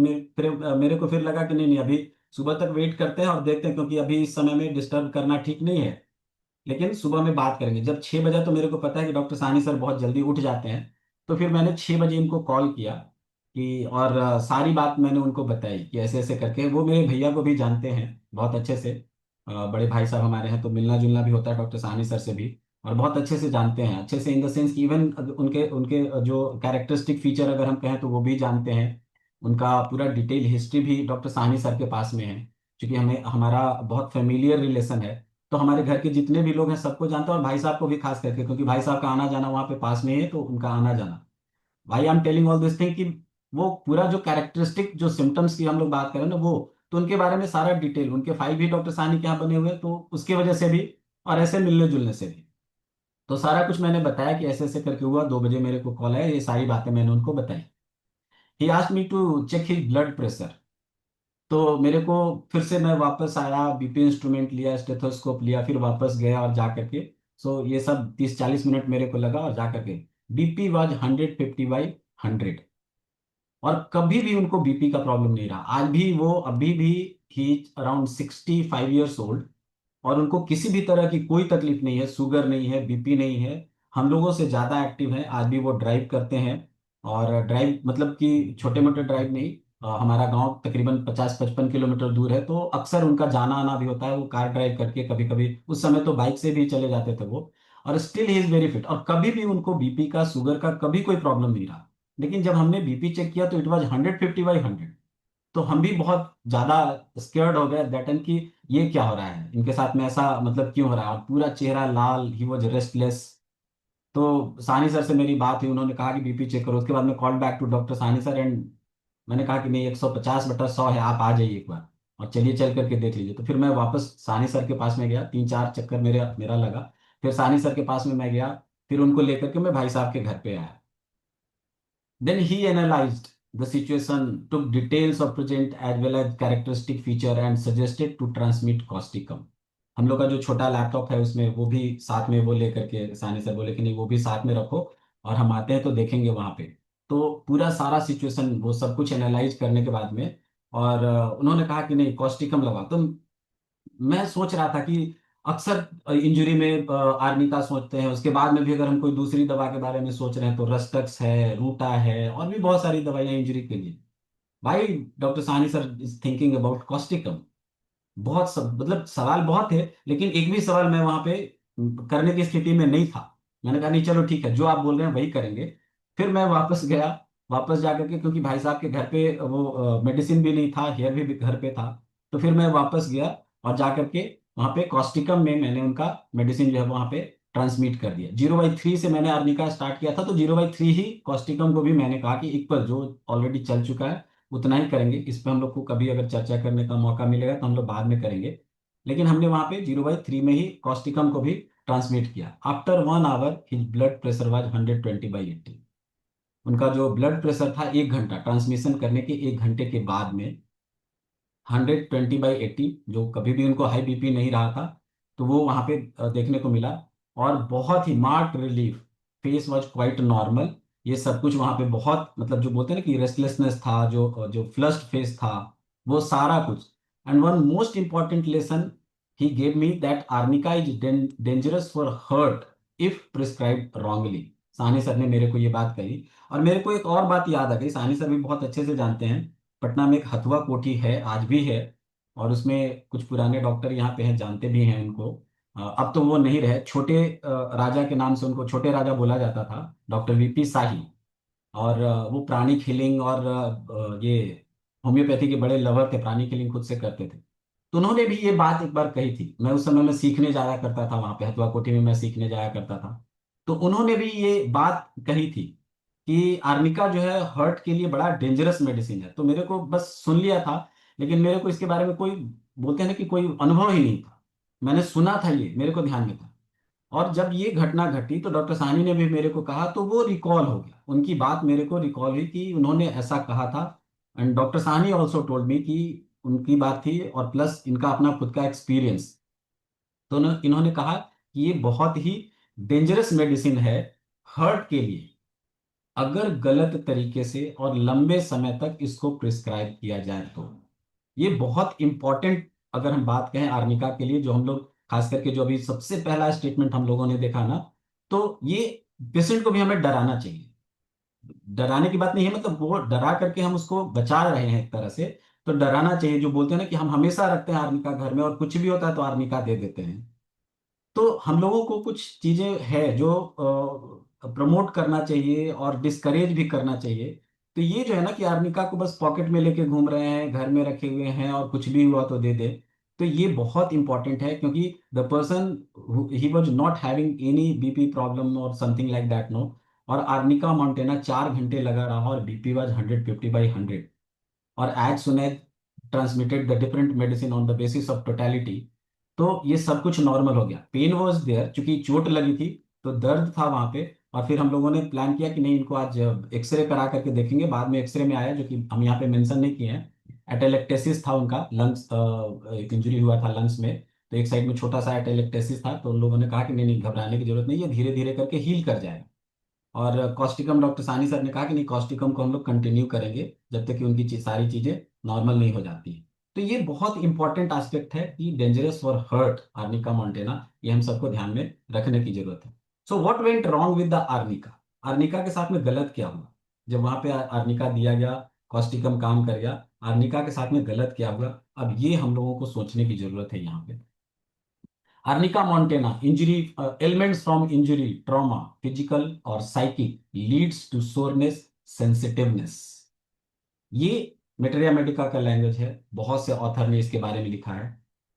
मेरे को फिर लगा कि नहीं नहीं, अभी सुबह तक वेट करते हैं और देखते हैं, क्योंकि अभी इस समय में डिस्टर्ब करना ठीक नहीं है। लेकिन सुबह में बात करेंगे। जब 6 बजा, तो मेरे को पता है कि डॉक्टर साहनी सर बहुत जल्दी उठ जाते हैं। तो फिर मैंने 6 बजे इनको कॉल किया कि, और सारी बात मैंने उनको बताई कि ऐसे ऐसे करके। वो मेरे भैया को भी जानते हैं बहुत अच्छे से, बड़े भाई साहब हमारे हैं, तो मिलना जुलना भी होता है डॉक्टर साहनी सर से भी। और बहुत अच्छे से जानते हैं, अच्छे से इन द सेंस कि इवन उनके उनके जो कैरेक्टरिस्टिक फीचर अगर हम कहें तो वो भी जानते हैं। उनका पूरा डिटेल हिस्ट्री भी डॉक्टर साहनी सर के पास में है, क्योंकि हमें हमारा बहुत फेमिलियर रिलेशन है। तो हमारे घर के जितने भी लोग हैं सबको जानते हैं, और भाई साहब को भी खास करके, क्योंकि भाई साहब का आना जाना वहाँ पे पास में ही है, तो उनका आना जाना। भाई I am telling all this thing कि वो पूरा जो कैरेक्टरिस्टिक जो सिम्टम्स की हम लोग बात करें ना, वो तो उनके बारे में सारा डिटेल, उनके फाइल भी डॉक्टर साहनी के यहाँ बने हुए हैं, तो उसकी वजह से भी, और ऐसे मिलने जुलने से भी। तो सारा कुछ मैंने बताया कि ऐसे ऐसे करके हुआ, 2 बजे मेरे को कॉल आया, ये सारी बातें मैंने उनको बताई। He asked me to check his blood pressure. तो मेरे को फिर से मैं वापस आया, बीपी इंस्ट्रूमेंट लिया, स्टेथोस्कोप लिया, फिर वापस गया और जा करके, सो ये सब 30-40 मिनट मेरे को लगा, और जा करके बीपी वाज 150/100। और कभी भी उनको बीपी का प्रॉब्लम नहीं रहा। आज भी वो, अभी भी ही अराउंड 65 years old, और उनको किसी भी तरह की कोई तकलीफ नहीं है, शुगर नहीं है, बीपी नहीं है। हम लोगों से ज्यादा एक्टिव है। आज भी वो ड्राइव करते हैं, और ड्राइव मतलब कि छोटे मोटे ड्राइव नहीं। हमारा गांव तकरीबन 50-55 किलोमीटर दूर है, तो अक्सर उनका जाना आना भी होता है, वो कार ड्राइव करके, कभी कभी उस समय तो बाइक से भी चले जाते थे वो। और still he is very fit, और कभी भी उनको बीपी का, शुगर का कभी कोई प्रॉब्लम नहीं रहा। लेकिन जब हमने बीपी चेक किया, तो इट वाज 150/100। तो हम भी बहुत ज्यादा स्केर्ड हो गए दैट टाइम कि ये क्या हो रहा है इनके साथ में, ऐसा मतलब क्यों हो रहा है, और पूरा चेहरा लाल, ही वॉज रेस्टलेस। तो सानी सर से मेरी बात हुई, उन्होंने कहा कि बीपी चेक करो। उसके बाद मैं कॉल बैक टू डॉक्टर सानी सर, एंड मैंने कहा कि नहीं, 150/100 है, आप आ जाइए एक बार, और चलिए चल करके देख लीजिए। तो फिर मैं वापस सानी सर के पास में गया, 3-4 चक्कर मेरा लगा। फिर सानी सर के पास में मैं गया, फिर उनको लेकर के मैं भाई साहब के घर पे आया। Then he analyzed the situation, took details of present as well as characteristic feature and suggested to transmit causticum। हम लोग का जो छोटा लैपटॉप है उसमें वो भी साथ में, वो लेकर के सानी सर बोले कि नहीं, वो भी साथ में रखो, और हम आते हैं तो देखेंगे वहां पे। तो पूरा सारा सिचुएशन वो सब कुछ एनालाइज करने के बाद में, और उन्होंने कहा कि नहीं, कॉस्टिकम लगा। तो मैं सोच रहा था कि अक्सर इंजरी में आर्निका सोचते हैं, उसके बाद में भी अगर हम कोई दूसरी दवा के बारे में सोच रहे हैं तो रस्टक्स है, रूटा है, और भी बहुत सारी दवाइयां इंजरी के लिए। भाई डॉक्टर सानी sir is thinking about Causticum. मतलब सवाल बहुत थे, लेकिन एक भी सवाल मैं वहां पे करने की स्थिति में नहीं था। मैंने कहा नहीं, चलो ठीक है, जो आप बोल रहे हैं वही करेंगे। फिर मैं वापस गया, वापस जाकर के, क्योंकि भाई साहब के घर पे वो मेडिसिन भी नहीं था, हेयर भी घर पे था। तो फिर मैं वापस गया और जाकर के वहां पे कॉस्टिकम में मैंने उनका मेडिसिन जो है वहां पे ट्रांसमिट कर दिया। 0/3 से मैंने आर्निका स्टार्ट किया था, तो 0/3 ही कॉस्टिकम को भी मैंने कहा कि इक्वल जो ऑलरेडी चल चुका है उतना ही करेंगे। इस पे हम लोग को कभी अगर चर्चा करने का मौका मिलेगा तो हम लोग बाद में करेंगे। लेकिन हमने वहां पे 0/3 में ही कॉस्टिकम को भी ट्रांसमिट किया। After 1 hour his blood pressure was 120/80। उनका जो ब्लड प्रेशर था 1 घंटा ट्रांसमिशन करने के 1 घंटे के बाद में 120/80, जो कभी भी उनको हाई बीपी नहीं रहा था, तो वो वहां पे देखने को मिला। और बहुत ही marked relief, face was quite normal. ये सब कुछ वहां पे बहुत, मतलब जो बोलते हैं ना कि रेस्टलेसनेस था, जो जो फ्लश्ड फेस था, वो सारा कुछ। And one most important lesson he gave me, that arnica is dangerous for heart if prescribed wrongly. Sahni sir ने मेरे को ये बात कही। और मेरे को एक और बात याद आ गई, साहनी सर भी बहुत अच्छे से जानते हैं, पटना में एक हथुआ कोठी है, आज भी है। और उसमें कुछ पुराने डॉक्टर यहाँ पे हैं, जानते भी हैं उनको। अब तो वो नहीं रहे। छोटे राजा के नाम से उनको छोटे राजा बोला जाता था, डॉक्टर वीपी शाही। और वो प्राणी हीलिंग और ये होम्योपैथी के बड़े लवर थे, प्राणी हीलिंग खुद से करते थे। तो उन्होंने भी ये बात एक बार कही थी। मैं उस समय में सीखने जाया करता था, वहां पे हथुआ कोठी में मैं सीखने जाया करता था। तो उन्होंने भी ये बात कही थी कि आर्निका जो है हर्ट के लिए बड़ा डेंजरस मेडिसिन है। तो मेरे को बस सुन लिया था, लेकिन मेरे को इसके बारे में कोई, बोलते हैं ना कि कोई अनुभव ही नहीं था। मैंने सुना था, ये मेरे को ध्यान में था। और जब ये घटना घटी तो डॉक्टर साहनी ने भी मेरे को कहा, तो वो रिकॉल हो गया, उनकी बात मेरे को रिकॉल हुई कि उन्होंने ऐसा कहा था। And doctor Sahni also told me कि उनकी बात थी, और प्लस इनका अपना खुद का एक्सपीरियंस। तो इन्होंने कहा कि ये बहुत ही डेंजरस मेडिसिन है हर्ट के लिए, अगर गलत तरीके से और लंबे समय तक इसको प्रिस्क्राइब किया जाए तो। ये बहुत इंपॉर्टेंट, अगर हम बात कहें आर्निका के लिए, जो हम लोग खास करके जो अभी सबसे पहला स्टेटमेंट हम लोगों ने देखा ना, तो ये पेशेंट को भी हमें डराना चाहिए। डराने की बात नहीं है, मतलब वो डरा करके हम उसको बचा रहे हैं एक तरह से। तो डराना चाहिए, जो बोलते हैं ना कि हम हमेशा रखते हैं आर्निका घर में, और कुछ भी होता है तो आर्निका दे देते हैं। तो हम लोगों को कुछ चीजें है जो प्रमोट करना चाहिए और डिस्करेज भी करना चाहिए। तो ये जो है ना कि आर्निका को बस पॉकेट में लेके घूम रहे हैं, घर में रखे हुए हैं, और कुछ भी हुआ तो दे दे, तो ये बहुत इंपॉर्टेंट है। क्योंकि the person he was not having any BP problem और समथिंग लाइक दैट, नो। और आर्निका मॉन्टेना 4 घंटे लगा रहा और बीपी वॉज 150/100। और as soon as transmitted the different medicine on the basis of totality, तो ये सब कुछ नॉर्मल हो गया। पेन वॉज देयर, चूंकि चोट लगी थी तो दर्द था वहां पे। और फिर हम लोगों ने प्लान किया कि नहीं, इनको आज एक्सरे करा करके देखेंगे। बाद में एक्सरे में आया, जो कि हम यहाँ पे मेंशन नहीं किए हैं, एटेलेक्टेसिस था उनका, लंग्स एक इंजरी हुआ था लंग्स में। तो एक साइड में छोटा सा एटेलेक्टेसिस था। तो उन लोगों ने कहा कि नहीं नहीं, घबराने की जरूरत नहीं, ये धीरे धीरे करके हील कर जाएगा। और कॉस्टिकम, डॉक्टर सानी सर ने कहा कि नहीं, कॉस्टिकम को हम लोग कंटिन्यू करेंगे जब तक कि उनकी सारी चीजें नॉर्मल नहीं हो जाती है। तो ये बहुत इंपॉर्टेंट एस्पेक्ट है कि dangerous for heart arnica montana, ये हम सबको ध्यान में रखने की जरूरत है। So what went wrong with the arnica? Arnica के साथ में गलत क्या हुआ जब वहां पे आर्निका दिया गया, कॉस्टिकम काम कर गया, आर्निका के साथ में गलत क्या हुआ? अब ये हम लोगों को सोचने की जरूरत है यहाँ पे। Arnica montana, injury, ailments from injury, trauma, physical or psychic, leads to soreness, sensitiveness. ये मेटेरिया मेडिका का लैंग्वेज है, बहुत से ऑथर ने इसके बारे में लिखा है।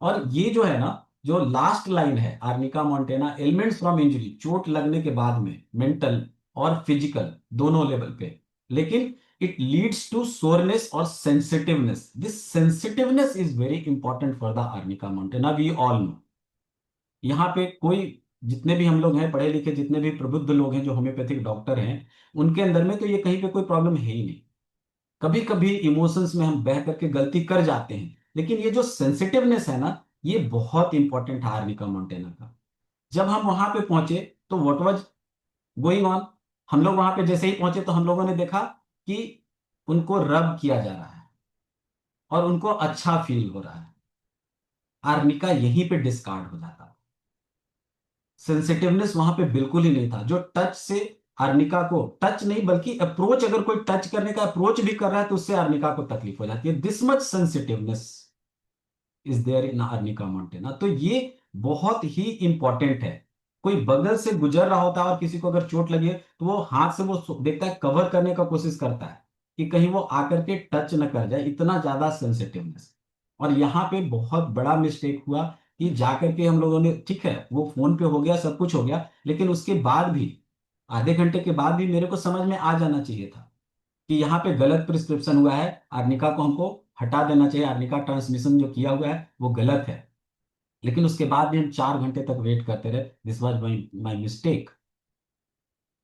और ये जो है ना, जो लास्ट लाइन है, arnica montana elements from injury, चोट लगने के बाद में मेंटल और फिजिकल दोनों लेवल पे, लेकिन इट लीड्स टू सोरनेस और sensitiveness. This sensitiveness is very important for the arnica montana, we all know. यहाँ पे कोई, जितने भी हम लोग हैं पढ़े लिखे, जितने भी प्रबुद्ध लोग हैं जो होम्योपैथिक डॉक्टर हैं, उनके अंदर में तो ये कहीं पे कोई प्रॉब्लम है ही नहीं। कभी कभी इमोशंस में हम बह करके गलती कर जाते हैं, लेकिन ये जो सेंसिटिवनेस है ना, ये बहुत इंपॉर्टेंट है आर्निका मोंटेना का। जब हम वहां पे पहुंचे तो व्हाट वाज गोइंग ऑन, हम लोग वहां पे जैसे ही पहुंचे तो हम लोगों ने देखा कि उनको रब किया जा रहा है और उनको अच्छा फील हो रहा है। आर्निका यहीं पे डिस्कार्ड हो जाता। सेंसिटिवनेस वहां पे बिल्कुल ही नहीं था। जो टच से अर्निका को, टच नहीं बल्कि अप्रोच, अगर कोई टच करने का अप्रोच भी कर रहा है तो उससे अर्निका को तकलीफ हो जाती है। This much sensitiveness is there in arnica montana. तो ये बहुत ही इंपॉर्टेंट है। कोई बगल से गुजर रहा होता है और किसी को अगर चोट लगी है तो वो हाथ से वो देखता है, कवर करने का कोशिश करता है कि कहीं वो आकर के टच न कर जाए, इतना ज्यादा सेंसिटिवनेस। और यहाँ पे बहुत बड़ा मिस्टेक हुआ कि जाकर के हम लोगों ने, ठीक है वो फोन पे हो गया, सब कुछ हो गया, लेकिन उसके बाद भी आधे घंटे के बाद भी मेरे को समझ में आ जाना चाहिए था कि यहाँ पे गलत प्रिस्क्रिप्शन हुआ है, आर्निका को हमको हटा देना चाहिए, आर्निका ट्रांसमिशन जो किया हुआ है वो गलत है। लेकिन उसके बाद भी हम 4 घंटे तक वेट करते रहे। This was my my mistake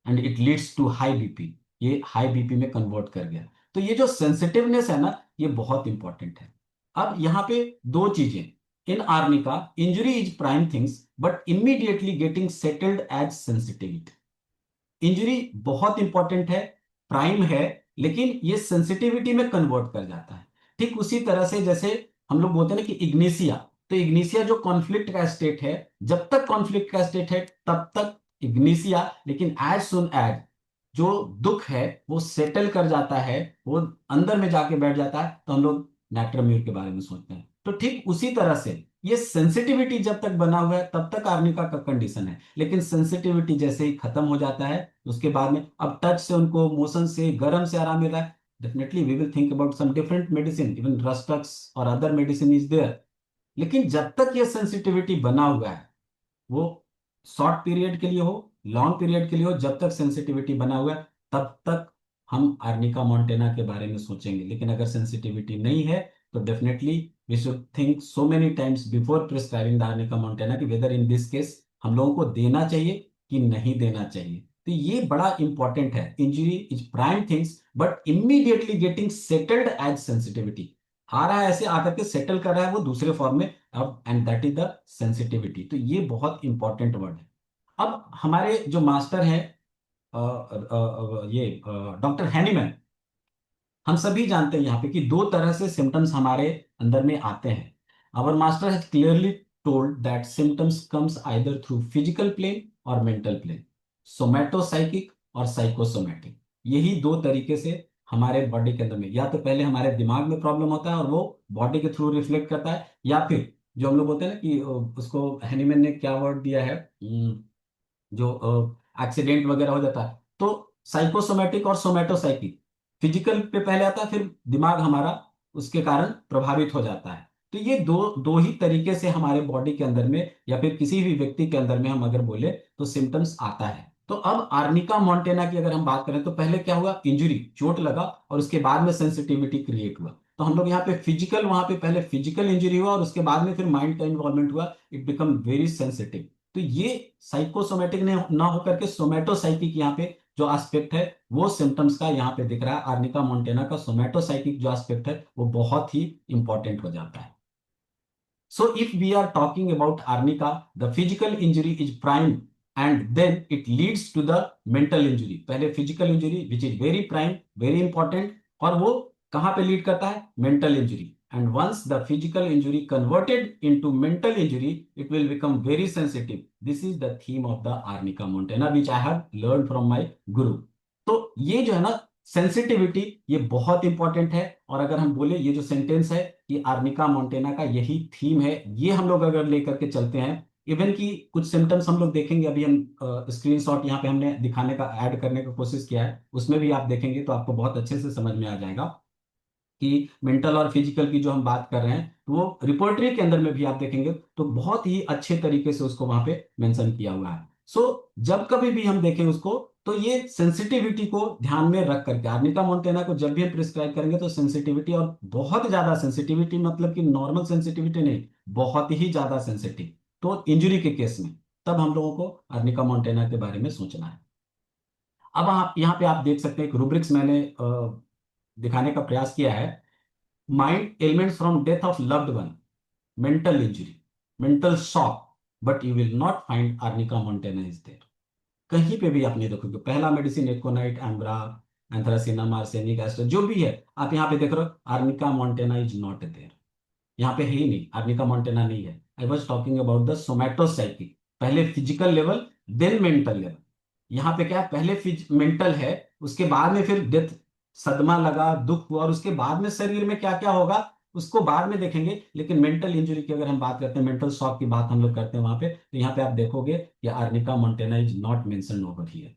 and it leads to high BP. ये हाई बीपी में कन्वर्ट कर गया। तो ये जो सेंसिटिवनेस है ना, ये बहुत इंपॉर्टेंट है। अब यहाँ पे दो चीजें, in arnica injury is prime things but immediately getting settled as sensitivity. Injury बहुत इंपॉर्टेंट है, प्राइम है, लेकिन ये सेंसिटिविटी में कन्वर्ट कर जाता है। ठीक उसी तरह से जैसे हम लोग बोलते हैं ना कि इग्निसिया, तो इग्निसिया जो कॉन्फ्लिक्ट का स्टेट है, जब तक कॉन्फ्लिक्ट का स्टेट है तब तक इग्निसिया, लेकिन एज सुन एज जो दुख है वो सेटल कर जाता है, वो अंदर में जाके बैठ जाता है, तो हम लोग नेट्रम्यूर के बारे में सोचते हैं। तो ठीक उसी तरह से ये सेंसिटिविटी जब तक बना हुआ है तब तक आर्निका का कंडीशन है, लेकिन सेंसिटिविटी जैसे ही खत्म हो जाता है उसके बाद में अब टच से उनको, मोशन से, गर्म से आराम मिल रहा है, definitely we will think about some different medicine, even rhus tox और अदर मेडिसिन इज देयर। लेकिन जब तक ये सेंसिटिविटी बना हुआ है, वो शॉर्ट पीरियड के लिए हो, लॉन्ग पीरियड के लिए हो, जब तक सेंसिटिविटी बना हुआ है तब तक हम आर्निका मोंटेना के बारे में सोचेंगे। लेकिन अगर सेंसिटिविटी नहीं है तो definitely we should think so many times before prescribing the arnica montana कि वेदर इन दिस केस हम लोगों को देना चाहिए कि नहीं देना चाहिए। तो ये बड़ा इंपॉर्टेंट है। Injury is prime things but immediately getting settled as sensitivity. आ रहा है ऐसे आकर के सेटल कर रहा है वो दूसरे फॉर्म में, अब and that is the sensitivity. तो ये बहुत इंपॉर्टेंट वर्ड है। अब हमारे जो मास्टर हैं ये डॉक्टर हैनीमैन, हम सभी जानते हैं यहाँ पे कि दो तरह से सिम्टम्स हमारे अंदर में आते हैं। Our master has clearly told that symptoms comes either through physical plane और मेंटल प्लेन, सोमैटोसाइकिक और साइकोसोमैटिक। यही दो तरीके से हमारे बॉडी के अंदर में, या तो पहले हमारे दिमाग में प्रॉब्लम होता है और वो बॉडी के थ्रू रिफ्लेक्ट करता है, या फिर जो हम लोग बोलते हैं ना कि उसको हैनीमैन ने क्या वर्ड दिया है, जो एक्सीडेंट वगैरह हो जाता है, तो साइकोसोमैटिक और सोमैटोसाइकिक, फिजिकल पे पहले आता है, फिर दिमाग हमारा उसके कारण प्रभावित हो जाता है। तो ये दो दो ही तरीके से हमारे बॉडी के अंदर में या फिर किसी भी व्यक्ति के अंदर में हम अगर बोले तो सिम्टम्स आता है। तो अब आर्निका मोंटेना की अगर हम बात करें तो पहले क्या हुआ, इंजरी, चोट लगा और उसके बाद में सेंसिटिविटी क्रिएट हुआ। तो हम लोग यहाँ पे फिजिकल, वहां पे पहले फिजिकल इंजरी हुआ और उसके बाद में फिर माइंड का इन्वॉल्वमेंट हुआ, इट बिकम वेरी सेंसिटिव। तो ये साइकोसोमेटिक ने ना होकर के सोमैटोसाइकिक यहाँ पे जो एस्पेक्ट है वो सिम्टम्स का यहाँ पे दिख रहा है। आर्निका मोंटेना का सोमैटोसाइकिक जो एस्पेक्ट है वो बहुत ही इंपॉर्टेंट हो जाता है। So if we are talking about arnica, the physical injury is prime and then it leads to the mental injury. पहले physical injury which is very prime, very important, और वो कहाँ पे लीड करता है, mental injury. And once the physical injury converted into mental injury, it will become very sensitive. This is the theme of the arnica montana which I have learned from my guru. तो ये जो है ना sensitivity, ये बहुत important है। और अगर हम बोले ये जो सेंटेंस है कि आर्निका मोंटेना का यही थीम है, ये हम लोग अगर लेकर के चलते हैं, इवन की कुछ सिम्टम्स हम लोग देखेंगे, अभी हम स्क्रीनशॉट यहाँ पे हमने दिखाने का, ऐड करने का कोशिश किया है, उसमें भी आप देखेंगे तो आपको बहुत अच्छे से समझ में आ जाएगा कि मेंटल और फिजिकल की जो हम बात कर रहे हैं तो वो रिपोर्टरी के अंदर में भी आप देखेंगे तो बहुत ही अच्छे तरीके से उसको वहां पे मेंशन किया हुआ है। सो जब कभी भी हम देखें उसको तो ये सेंसिटिविटी को ध्यान में रख करके आर्निका मोंटेना को जब भी हम प्रिस्क्राइब करेंगे तो सेंसिटिविटी, और बहुत ज्यादा सेंसिटिविटी मतलब कि नॉर्मल सेंसिटिविटी नहीं, बहुत ही ज्यादा सेंसिटिव, तो इंजरी के केस में तब हम लोगों को आर्निका मोंटेना के बारे में सोचना है। अब आप यहाँ पे आप देख सकते हैं एक रूब्रिक्स मैंने दिखाने का प्रयास किया है। Mind elements from death of loved one, mental injury, mental shock, but you will not find arnica montana is there. कहीं पे भी आप नहीं देखोगे। पहला medicine aconite, ambra, anthracinum, arsenic acid जो भी है, आप यहाँ पे देख रहे हो, arnica montana is not there. यहाँ पे है ही नहीं, आर्निका मोंटेना नहीं है। I was talking about the somatopsychic, पहले physical level then mental level. यहाँ पे क्या है, पहले मेंटल है, उसके बाद में फिर डेथ, सदमा लगा, दुख हुआ, और उसके बाद में शरीर में क्या क्या होगा उसको बाद में देखेंगे। लेकिन मेंटल इंजरी की अगर हम बात करते हैं, मेंटल शॉक की बात हम लोग करते हैं वहां पे, तो यहाँ पे आप देखोगे कि arnica montana is not mention over here.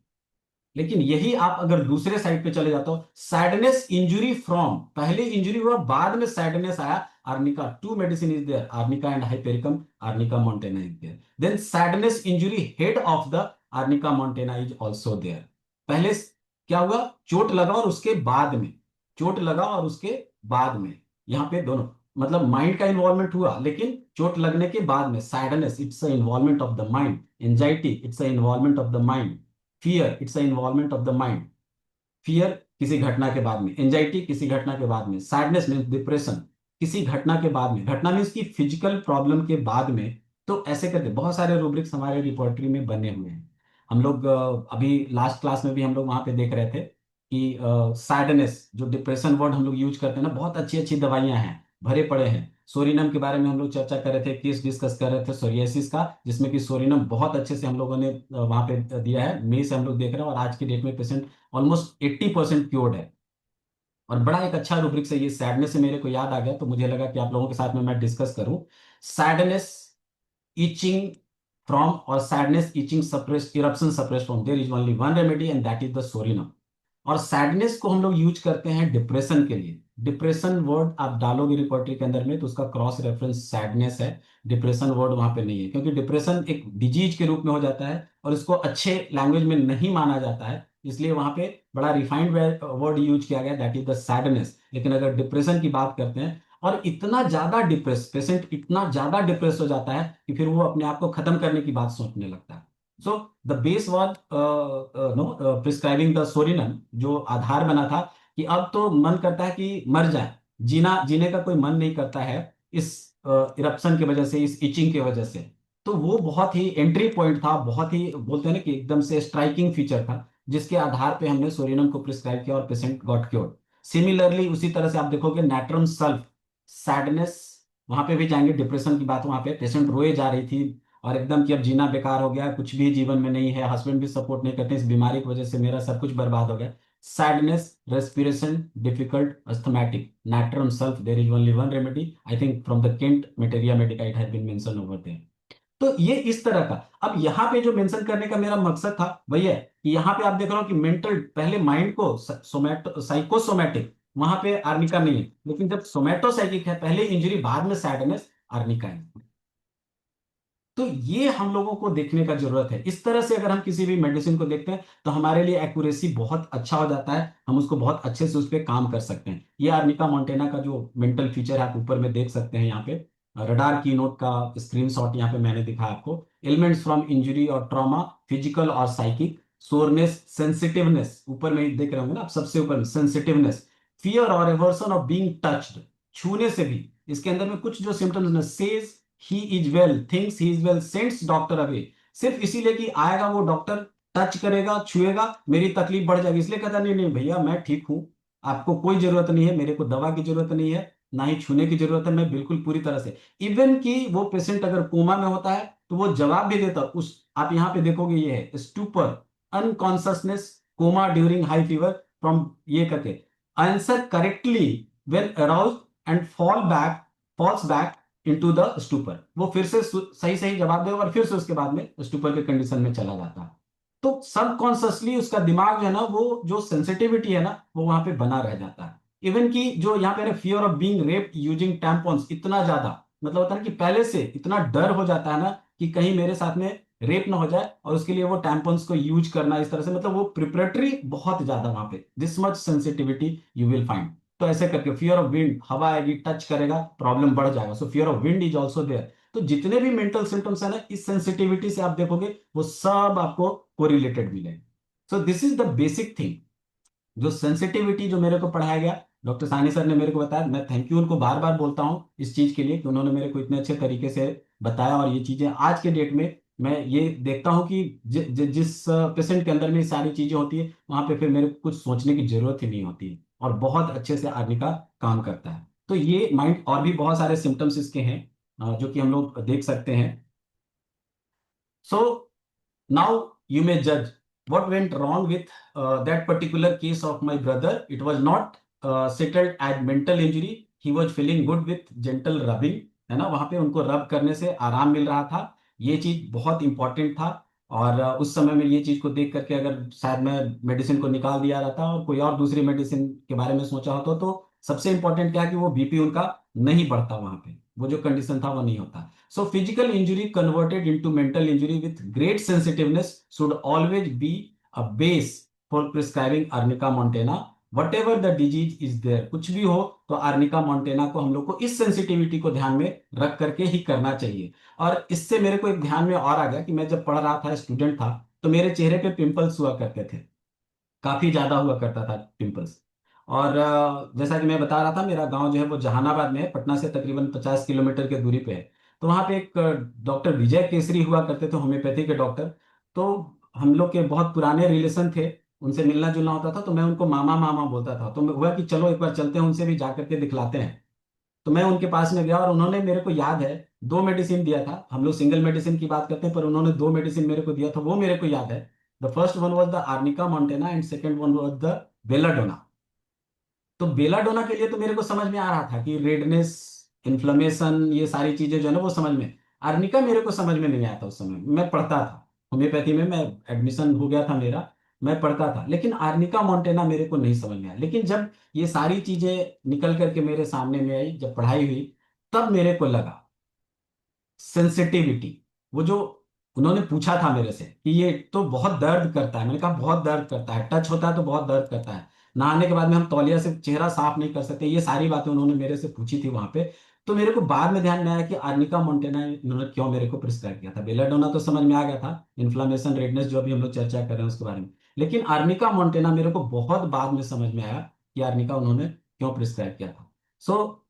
लेकिन यही आप अगर दूसरे साइड पे चले जाते हो, सैडनेस इंजुरी फ्रॉम, पहले इंजुरी हुआ बाद में सैडनेस आया, arnica, two medicine is there, arnica and hypericum, arnica montana is there. Then sadness injury head of the arnica montana is also there. पहले क्या हुआ, चोट लगा और उसके बाद में, चोट लगा और उसके बाद में, यहाँ पे दोनों, मतलब माइंड का इन्वॉल्वमेंट हुआ लेकिन चोट लगने के बाद में। Sadness it's a involvement of the mind, anxiety it's a involvement of the mind, fear it's a involvement of the mind, fear किसी घटना के बाद में, एंजाइटी किसी घटना के बाद में, सैडनेस मीन्स डिप्रेशन किसी घटना के बाद में, घटना मीन्स की फिजिकल प्रॉब्लम के बाद में। तो ऐसे करके बहुत सारे रूब्रिक्स हमारे रिपोर्टरी में बने हुए हैं। हम लोग अभी लास्ट क्लास में भी हम लोग वहां पे देख रहे थे कि सैडनेस जो डिप्रेशन वर्ड हम लोग यूज करते हैं ना, बहुत अच्छी अच्छी दवाइयां हैं, भरे पड़े हैं। सोरिनम के बारे में हम लोग चर्चा कर रहे थे, केस डिस्कस कर रहे थे सोरियासिस का, जिसमें कि सोरिनम बहुत अच्छे से हम लोगों ने वहां पे दिया है, मई से हम लोग देख रहे हैं, और आज की डेट में पेशेंट ऑलमोस्ट 80% क्योर्ड है। और बड़ा एक अच्छा रूब्रिक है ये, सैडनेस से मेरे को याद आ गया तो मुझे लगा कि आप लोगों के साथ में मैं डिस्कस करूं। Sadness itching from, or sadness itching suppressed, eruption suppressed from, there is only one remedy and that is the sorinum। और सैडनेस को हम लोग यूज करते हैं डिप्रेशन के लिए। डिप्रेशन वर्ड आप डालोगे रिपोर्टरी के अंदर में तो उसका क्रॉस रेफरेंस सैडनेस है, डिप्रेशन वर्ड वहां पे नहीं है, क्योंकि डिप्रेशन एक डिजीज के रूप में हो जाता है और इसको अच्छे लैंग्वेज में नहीं माना जाता है, इसलिए वहां पे बड़ा रिफाइंड वर्ड यूज किया गया, दैट इज द सैडनेस। लेकिन अगर डिप्रेशन की बात करते हैं, और इतना ज्यादा डिप्रेस, पेशेंट इतना ज्यादा डिप्रेस हो जाता है कि फिर वो अपने आप को खत्म करने की बात सोचने लगता है। So the base was no prescribing the psorinum, जो आधार बना था कि अब तो मन करता है कि मर जाए, जीना, जीने का कोई मन नहीं करता है इस इरप्शन की वजह से, इस इचिंग की वजह से। तो वो बहुत ही एंट्री पॉइंट था, बहुत ही बोलते हैं ना कि एकदम से स्ट्राइकिंग फीचर था, जिसके आधार पे हमने सोरिनम को प्रिस्क्राइब किया और पेशेंट गॉट क्योर्ड। सिमिलरली उसी तरह से आप देखोगे नाट्रम सल्फ, सैडनेस, वहां पे भी जाएंगे, डिप्रेशन की बात, वहां पे पेशेंट रोए जा रही थी और एकदम कि अब जीना बेकार हो गया, कुछ भी जीवन में नहीं है, हस्बैंड भी सपोर्ट नहीं करते, इस बीमारी की वजह से मेरा सब कुछ बर्बाद हो गया। Sadness, respiration difficult, asthmatic, natrum sulph, there is only one remedy, I think from the Kent materia medica it has been mention over there. तो ये इस तरह का। अब यहाँ पे जो मेंशन करने का मेरा मकसद था वही है कि यहाँ पे आप देख रहे हो कि मेंटल, पहले माइंड को सोमैटो साइकोसोमैटिक, वहां पे आर्निका नहीं है, लेकिन जब सोमैटोसाइकिक है, पहले इंजरी बाद में सैडनेस, आर्निका है। तो ये हम लोगों को देखने का जरूरत है। इस तरह से अगर हम किसी भी मेडिसिन को देखते हैं तो हमारे लिए एक्यूरेसी बहुत अच्छा हो जाता है, हम उसको बहुत अच्छे से उस पर काम कर सकते हैं। ये आर्निका मोंटेना का जो मेंटल फीचर है आप ऊपर में देख सकते हैं, यहाँ पे रडार की नोट का स्क्रीनशॉट यहाँ पे मैंने दिखा आपको। एलिमेंट्स फ्रॉम इंजरी और ट्रॉमा, फिजिकल और साइकिक, सोरनेस, सेंसिटिवनेस, ऊपर में देख रहे होंगे ना आप, सबसे ऊपर में सेंसिटिवनेस, फियर और एवर्सन ऑफ बीइंग टच्ड, छूने से भी। इसके अंदर में कुछ जो symptoms, says he is well, things he is well, sends doctor away, सिर्फ इसीलिए कि आएगा वो डॉक्टर, टच करेगा, छुएगा, मेरी तकलीफ बढ़ जाएगी, इसलिए कहता नहीं नहीं भैया मैं ठीक हूं, आपको कोई जरूरत नहीं है, मेरे को दवा की जरूरत नहीं है, ना ही छूने की जरूरत है, मैं बिल्कुल पूरी तरह से। इवन कि वो पेशेंट अगर कोमा में होता है तो वो जवाब भी देता उस, आप यहां पे देखोगे ये है stupor, unconsciousness, coma during high fever from, ये करके answer correctly when arouse and falls back into the stupor, वो फिर से सही सही जवाब देगा और फिर से उसके बाद में स्टूपर के कंडीशन में चला जाता है। तो सबकॉन्शियसली उसका दिमाग जो है ना, वो जो सेंसिटिविटी है ना, वो वहां पे बना रह जाता है। इवन कि जो यहाँ पे fear of being raped using tampons, इतना ज्यादा, मतलब होता है ना कि पहले से इतना डर हो जाता है ना कि कहीं मेरे साथ में रेप ना हो जाए, और उसके लिए वो टैम्पॉन्स को यूज करना इस तरह से, मतलब वो प्रिपरेटरी बहुत ज्यादा वहां पे, this much sensitivity you will find. तो ऐसे करके फियर ऑफ विंड, हवा आएगी, टच करेगा, प्रॉब्लम बढ़ जाएगा, so fear of wind is also there. तो जितने भी मेंटल सिम्टम्स है ना, इस सेंसिटिविटी से आप देखोगे वो सब आपको कोरिलेटेड मिलेंगे। So this is the basic thing, जो सेंसिटिविटी जो मेरे को पढ़ाया गया, डॉक्टर सानी सर ने मेरे को बताया, मैं थैंक यू उनको बार बार बोलता हूँ इस चीज के लिए कि उन्होंने मेरे को इतने अच्छे तरीके से बताया। और ये चीजें आज के डेट में मैं ये देखता हूँ कि जिस पेशेंट के अंदर में ये सारी चीजें होती है, वहां पे फिर मेरे को कुछ सोचने की जरूरत ही नहीं होती है, और बहुत अच्छे से आदमी का काम करता है। तो ये माइंड, और भी बहुत सारे सिम्टम्स इसके हैं जो कि हम लोग देख सकते हैं। So now you may judge what went wrong with that particular case of my brother. It was not settled as mental injury. He was feeling good with gentle rubbing, है ना, वहां पे उनको रब करने से आराम मिल रहा था, ये चीज बहुत इंपॉर्टेंट था। और उस समय में ये चीज को देख करके अगर शायद मैं मेडिसिन को निकाल दिया रहता और कोई और दूसरी मेडिसिन के बारे में सोचा होता, तो सबसे इंपॉर्टेंट क्या है कि वो बीपी उनका नहीं बढ़ता, वहां पे वो जो कंडीशन था वो नहीं होता। So physical injury converted into mental injury with great sensitiveness should always be a base for prescribing arnica montana what ever the disease is there. कुछ भी हो तो आर्निका मोंटेना को हम लोग को इस सेंसिटिविटी को ध्यान में रख करके ही करना चाहिए। और इससे मेरे को एक ध्यान में और आ गया कि मैं जब पढ़ रहा था, स्टूडेंट था, तो मेरे चेहरे पे पिंपल्स हुआ करते थे, काफी ज्यादा हुआ करता था पिंपल्स। और जैसा कि मैं बता रहा था, मेरा गांव जो है वो जहानाबाद में है, पटना से तकरीबन 50 किलोमीटर की दूरी पे है। तो वहाँ पे एक डॉक्टर विजय केसरी हुआ करते थे, होम्योपैथी के डॉक्टर। तो हम लोग के बहुत पुराने रिलेशन थे, उनसे मिलना जुलना होता था, तो मैं उनको मामा मामा बोलता था। तो हुआ कि चलो एक बार चलते हैं, उनसे भी जा करके दिखलाते हैं। तो मैं उनके पास में गया और उन्होंने, मेरे को याद है, दो मेडिसिन दिया था। हम लोग सिंगल मेडिसिन की बात करते हैं, पर उन्होंने दो मेडिसिन मेरे को दिया था, वो मेरे को याद है। The first one was the arnica Montana and second one was the belladonna. तो बेलाडोना के लिए तो मेरे को समझ में आ रहा था कि रेडनेस, इन्फ्लेमेशन, ये सारी चीजें जो है ना वो समझ में। आर्निका मेरे को समझ में नहीं आया था उस समय, मैं पढ़ता था होम्योपैथी में, मैं एडमिशन हो गया था मेरा, मैं पढ़ता था। लेकिन आर्निका मॉन्टेना मेरे को नहीं समझ में आया। लेकिन जब ये सारी चीजें निकल करके मेरे सामने में आई, जब पढ़ाई हुई, तब मेरे को लगा सेंसिटिविटी। वो जो उन्होंने पूछा था मेरे से कि ये तो बहुत दर्द करता है, मैंने कहा बहुत दर्द करता है, टच होता है तो बहुत दर्द करता है, नहाने के बाद में हम तौलिया से चेहरा साफ नहीं कर सकते, ये सारी बातें उन्होंने मेरे से पूछी थी वहां पे। तो मेरे को बाद में ध्यान में आया कि आर्निका मोंटेना इन्होंने क्यों मेरे को प्रिस्क्राइब किया था। बेलाडोना तो समझ में आ गया था, इन्फ्लामेशन, रेडनेस, जो अभी हम लोग चर्चा कर रहे हैं उसके बारे में। लेकिन आर्निका मोंटेना मेरे को बहुत बाद में समझ में आया कि आर्निका उन्होंने क्यों प्रिस्क्राइब किया था। सो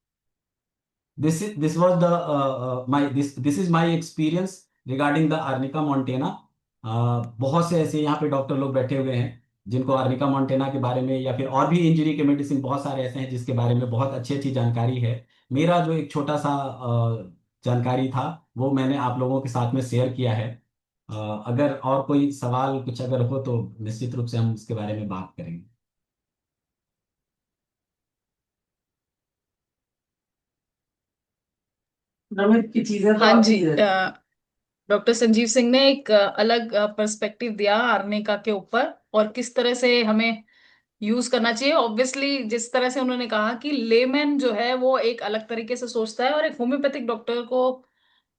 this was the my this is my experience regarding the arnica montana. बहुत से ऐसे यहाँ पे डॉक्टर लोग बैठे हुए हैं जिनको आर्निका मोंटेना के बारे में या फिर और भी इंजरी के मेडिसिन बहुत सारे ऐसे हैं जिसके बारे में बहुत अच्छी अच्छी जानकारी है। मेरा जो एक छोटा सा जानकारी था वो मैंने आप लोगों के साथ में शेयर किया है। अगर और कोई सवाल कुछ अगर हो तो निश्चित रूप से हम इसके बारे में बात करेंगे। नमित की चीजें तो हाँ आती जी, रहती हैं। डॉक्टर संजीव सिंह ने एक अलग पर्सपेक्टिव दिया आर्निका के ऊपर और किस तरह से हमें यूज करना चाहिए। ऑब्वियसली जिस तरह से उन्होंने कहा कि लेमैन जो है वो एक अलग तरीके से सोचता है और एक होम्योपैथिक डॉक्टर को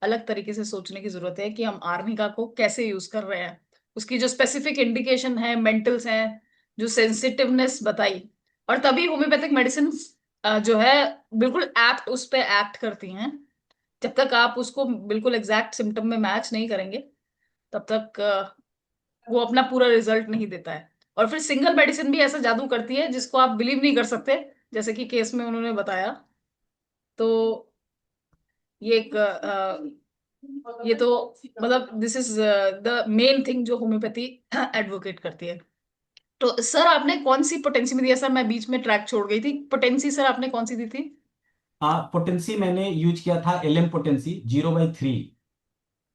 अलग तरीके से सोचने की जरूरत है कि हम आर्निका को कैसे यूज कर रहे हैं। उसकी जो स्पेसिफिक इंडिकेशन है, मेंटल्स हैं, जो सेंसिटिवनेस बताई, और तभी होम्योपैथिक मेडिसिन जो है बिल्कुल एप्ट उस पे एक्ट करती हैं। जब तक आप उसको बिल्कुल एग्जैक्ट सिम्टम में मैच नहीं करेंगे तब तक वो अपना पूरा रिजल्ट नहीं देता है। और फिर सिंगल मेडिसिन भी ऐसा जादू करती है जिसको आप बिलीव नहीं कर सकते, जैसे कि केस में उन्होंने बताया। तो ये एक ये तो मतलब this is the main thing जो होम्योपैथी एडवोकेट करती है। तो सर आपने कौन सी पोटेंसी में दिया? सर मैं बीच में ट्रैक छोड़ गई थी। पोटेंसी सर आपने कौन सी दी थी? पोटेंसी मैंने यूज किया था एलएम पोटेंसी 0/3।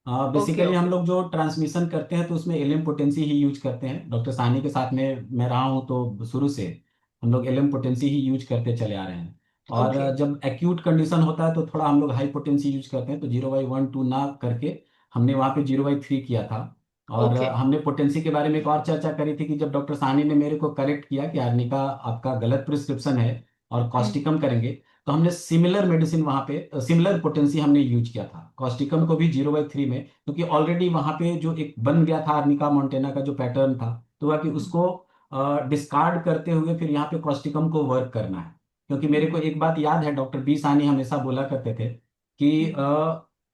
ओके बेसिकली हम ओके। लोग जो ट्रांसमिशन करते हैं तो उसमें एलएम पोटेंसी ही यूज करते हैं। डॉक्टर साहनी के साथ में मैं रहा हूँ तो शुरू से हम लोग एलएम पोटेंसी ही यूज करते चले आ रहे हैं। और ओके जब एक्यूट कंडीशन होता है तो थोड़ा हम लोग हाई पोटेंसी यूज करते हैं, तो 0/1 2 ना करके हमने वहाँ पे 0/3 किया था। और ओके। हमने पोटेंसी के बारे में एक और चर्चा करी थी कि जब डॉक्टर साहनी ने मेरे को करेक्ट किया कि आर्निका आपका गलत प्रिस्क्रिप्शन है और हम्म। कॉस्टिकम करेंगे, तो हमने सिमिलर मेडिसिन वहाँ पे, सिमिलर पोटेंसी हमने यूज किया था कॉस्टिकम को भी 0/3 में, क्योंकि ऑलरेडी वहाँ पे जो एक बन गया था आर्निका मोंटेना का जो पैटर्न था, तो वह कि उसको डिस्कार्ड करते हुए फिर यहाँ पे कॉस्टिकम को वर्क करना है। क्योंकि मेरे को एक बात याद है, डॉक्टर बी सानी हमेशा बोला करते थे कि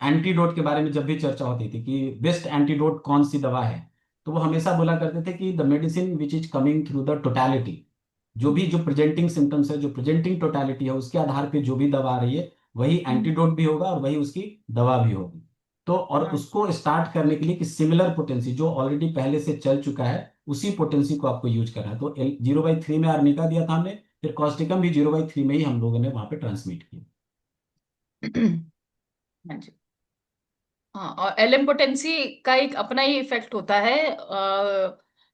एंटीडोट के बारे में जब भी चर्चा होती थी कि बेस्ट एंटीडोट कौन सी दवा है, तो वो हमेशा बोला करते थे कि the medicine which is coming through the totality, जो भी जो प्रेजेंटिंग सिम्टम्स है, जो प्रेजेंटिंग टोटैलिटी है, उसके आधार पे जो भी दवा आ रही है वही एंटीडोट भी होगा और वही उसकी दवा भी होगी। तो और उसको स्टार्ट करने के लिए कि सिमिलर पोटेंसी जो ऑलरेडी पहले से चल चुका है उसी पोटेंसी को आपको यूज करना है। तो 0/3 में आर्निका दिया था हमने, फिर कॉस्टिकम भी 0/3 में ही हम लोगों ने वहां पे ट्रांसमिट किया। हाँ जी। हाँ, और एलिम्पोटेंसी का एक अपना ही इफेक्ट होता है।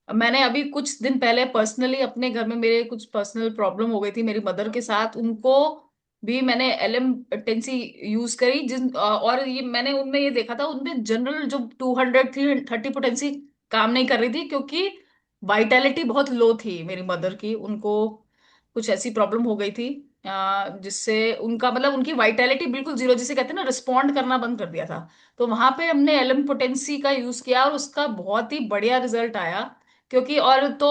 मैंने अभी कुछ दिन पहले पर्सनली अपने घर में मेरे कुछ पर्सनल प्रॉब्लम हो गई थी मेरी मदर के साथ। उनको भी मैंने LM10C यूज करी, और ये मैंने उनमें ये देखा था, उनमें जनरल जो 230 पोटेंसी काम नहीं कर रही थी, क्योंकि वाइटैलिटी बहुत लो थी मेरी मदर की। उनको कुछ ऐसी प्रॉब्लम हो गई थी जिससे उनका मतलब उनकी वाइटैलिटी बिल्कुल जीरो, जिसे कहते हैं ना, रिस्पॉन्ड करना बंद कर दिया था। तो वहां पे हमने LM पोटेंसी का यूज किया और उसका बहुत ही बढ़िया रिजल्ट आया। क्योंकि और तो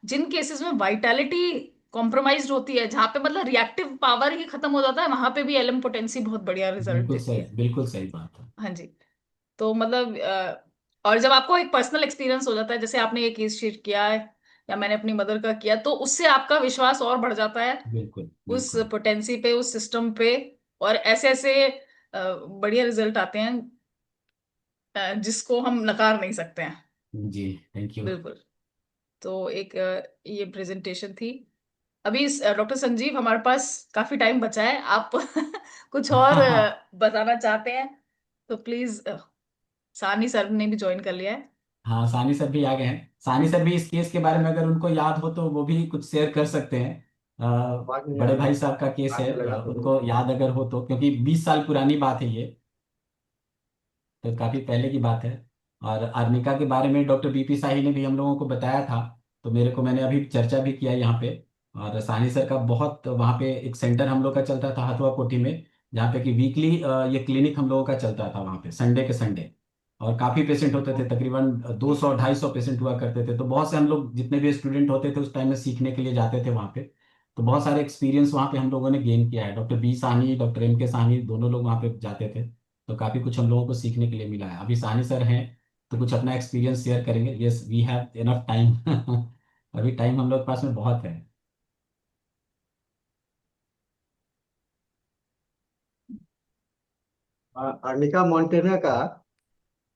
जिन केसेस में वाइटैलिटी कॉम्प्रोमाइज होती है, जहां पे मतलब रिएक्टिव पावर ही खत्म हो जाता है, वहां पे भी LM पोटेंसी बहुत बढ़िया रिजल्ट देती है। बिल्कुल सही बात है। हाँ जी। तो मतलब और जब आपको एक पर्सनल एक्सपीरियंस हो जाता है, जैसे आपने ये केस शेयर किया है या मैंने अपनी मदर का किया, तो उससे आपका विश्वास और बढ़ जाता है बिल्कुल उस बिल्कुल। पोटेंसी पे, उस सिस्टम पे। और ऐसे ऐसे बढ़िया रिजल्ट आते हैं जिसको हम नकार नहीं सकते हैं। जी, थैंक यू। बिल्कुल। तो एक ये प्रेजेंटेशन थी। अभी डॉक्टर संजीव, हमारे पास काफी टाइम बचा है। आप कुछ और बताना चाहते हैं तो प्लीज। सानी सर ने भी ज्वाइन कर लिया है। हाँ, सानी सर भी आ गए हैं। सानी सर भी इस केस के बारे में अगर उनको याद हो तो वो भी कुछ शेयर कर सकते हैं। आवाज नहीं आ बड़े रहा भाई है। साहब का केस है, आगे लगाते हो। उनको याद अगर हो तो, क्योंकि 20 साल पुरानी बात है ये, तो काफी पहले की बात है। और आर्निका के बारे में डॉक्टर बीपी शाही ने भी हम लोगों को बताया था, तो मेरे को, मैंने अभी चर्चा भी किया यहाँ पे। और सानी सर का बहुत वहाँ पे एक सेंटर हम लोग का चलता था हथुआ कोठी में, जहाँ पे कि वीकली ये क्लिनिक हम लोगों का चलता था वहाँ पे, संडे के संडे। और काफी पेशेंट होते थे, तकरीबन 200 250 पेशेंट हुआ करते थे। तो बहुत से हम लोग जितने भी स्टूडेंट होते थे उस टाइम में सीखने के लिए जाते थे वहाँ पे। तो बहुत सारे एक्सपीरियंस वहाँ पे हम लोगों ने गेन किया है। Doctor B Sahni, doctor M K Sahni, दोनों लोग वहाँ पे जाते थे। तो काफी कुछ हम लोगों को सीखने के लिए मिला है। अभी सानी सर हैं तो कुछ अपना एक्सपीरियंस शेयर करेंगे। Yes, we have enough time. अभी टाइम हम लोग के पास में बहुत है। अर्निका मोंटेना का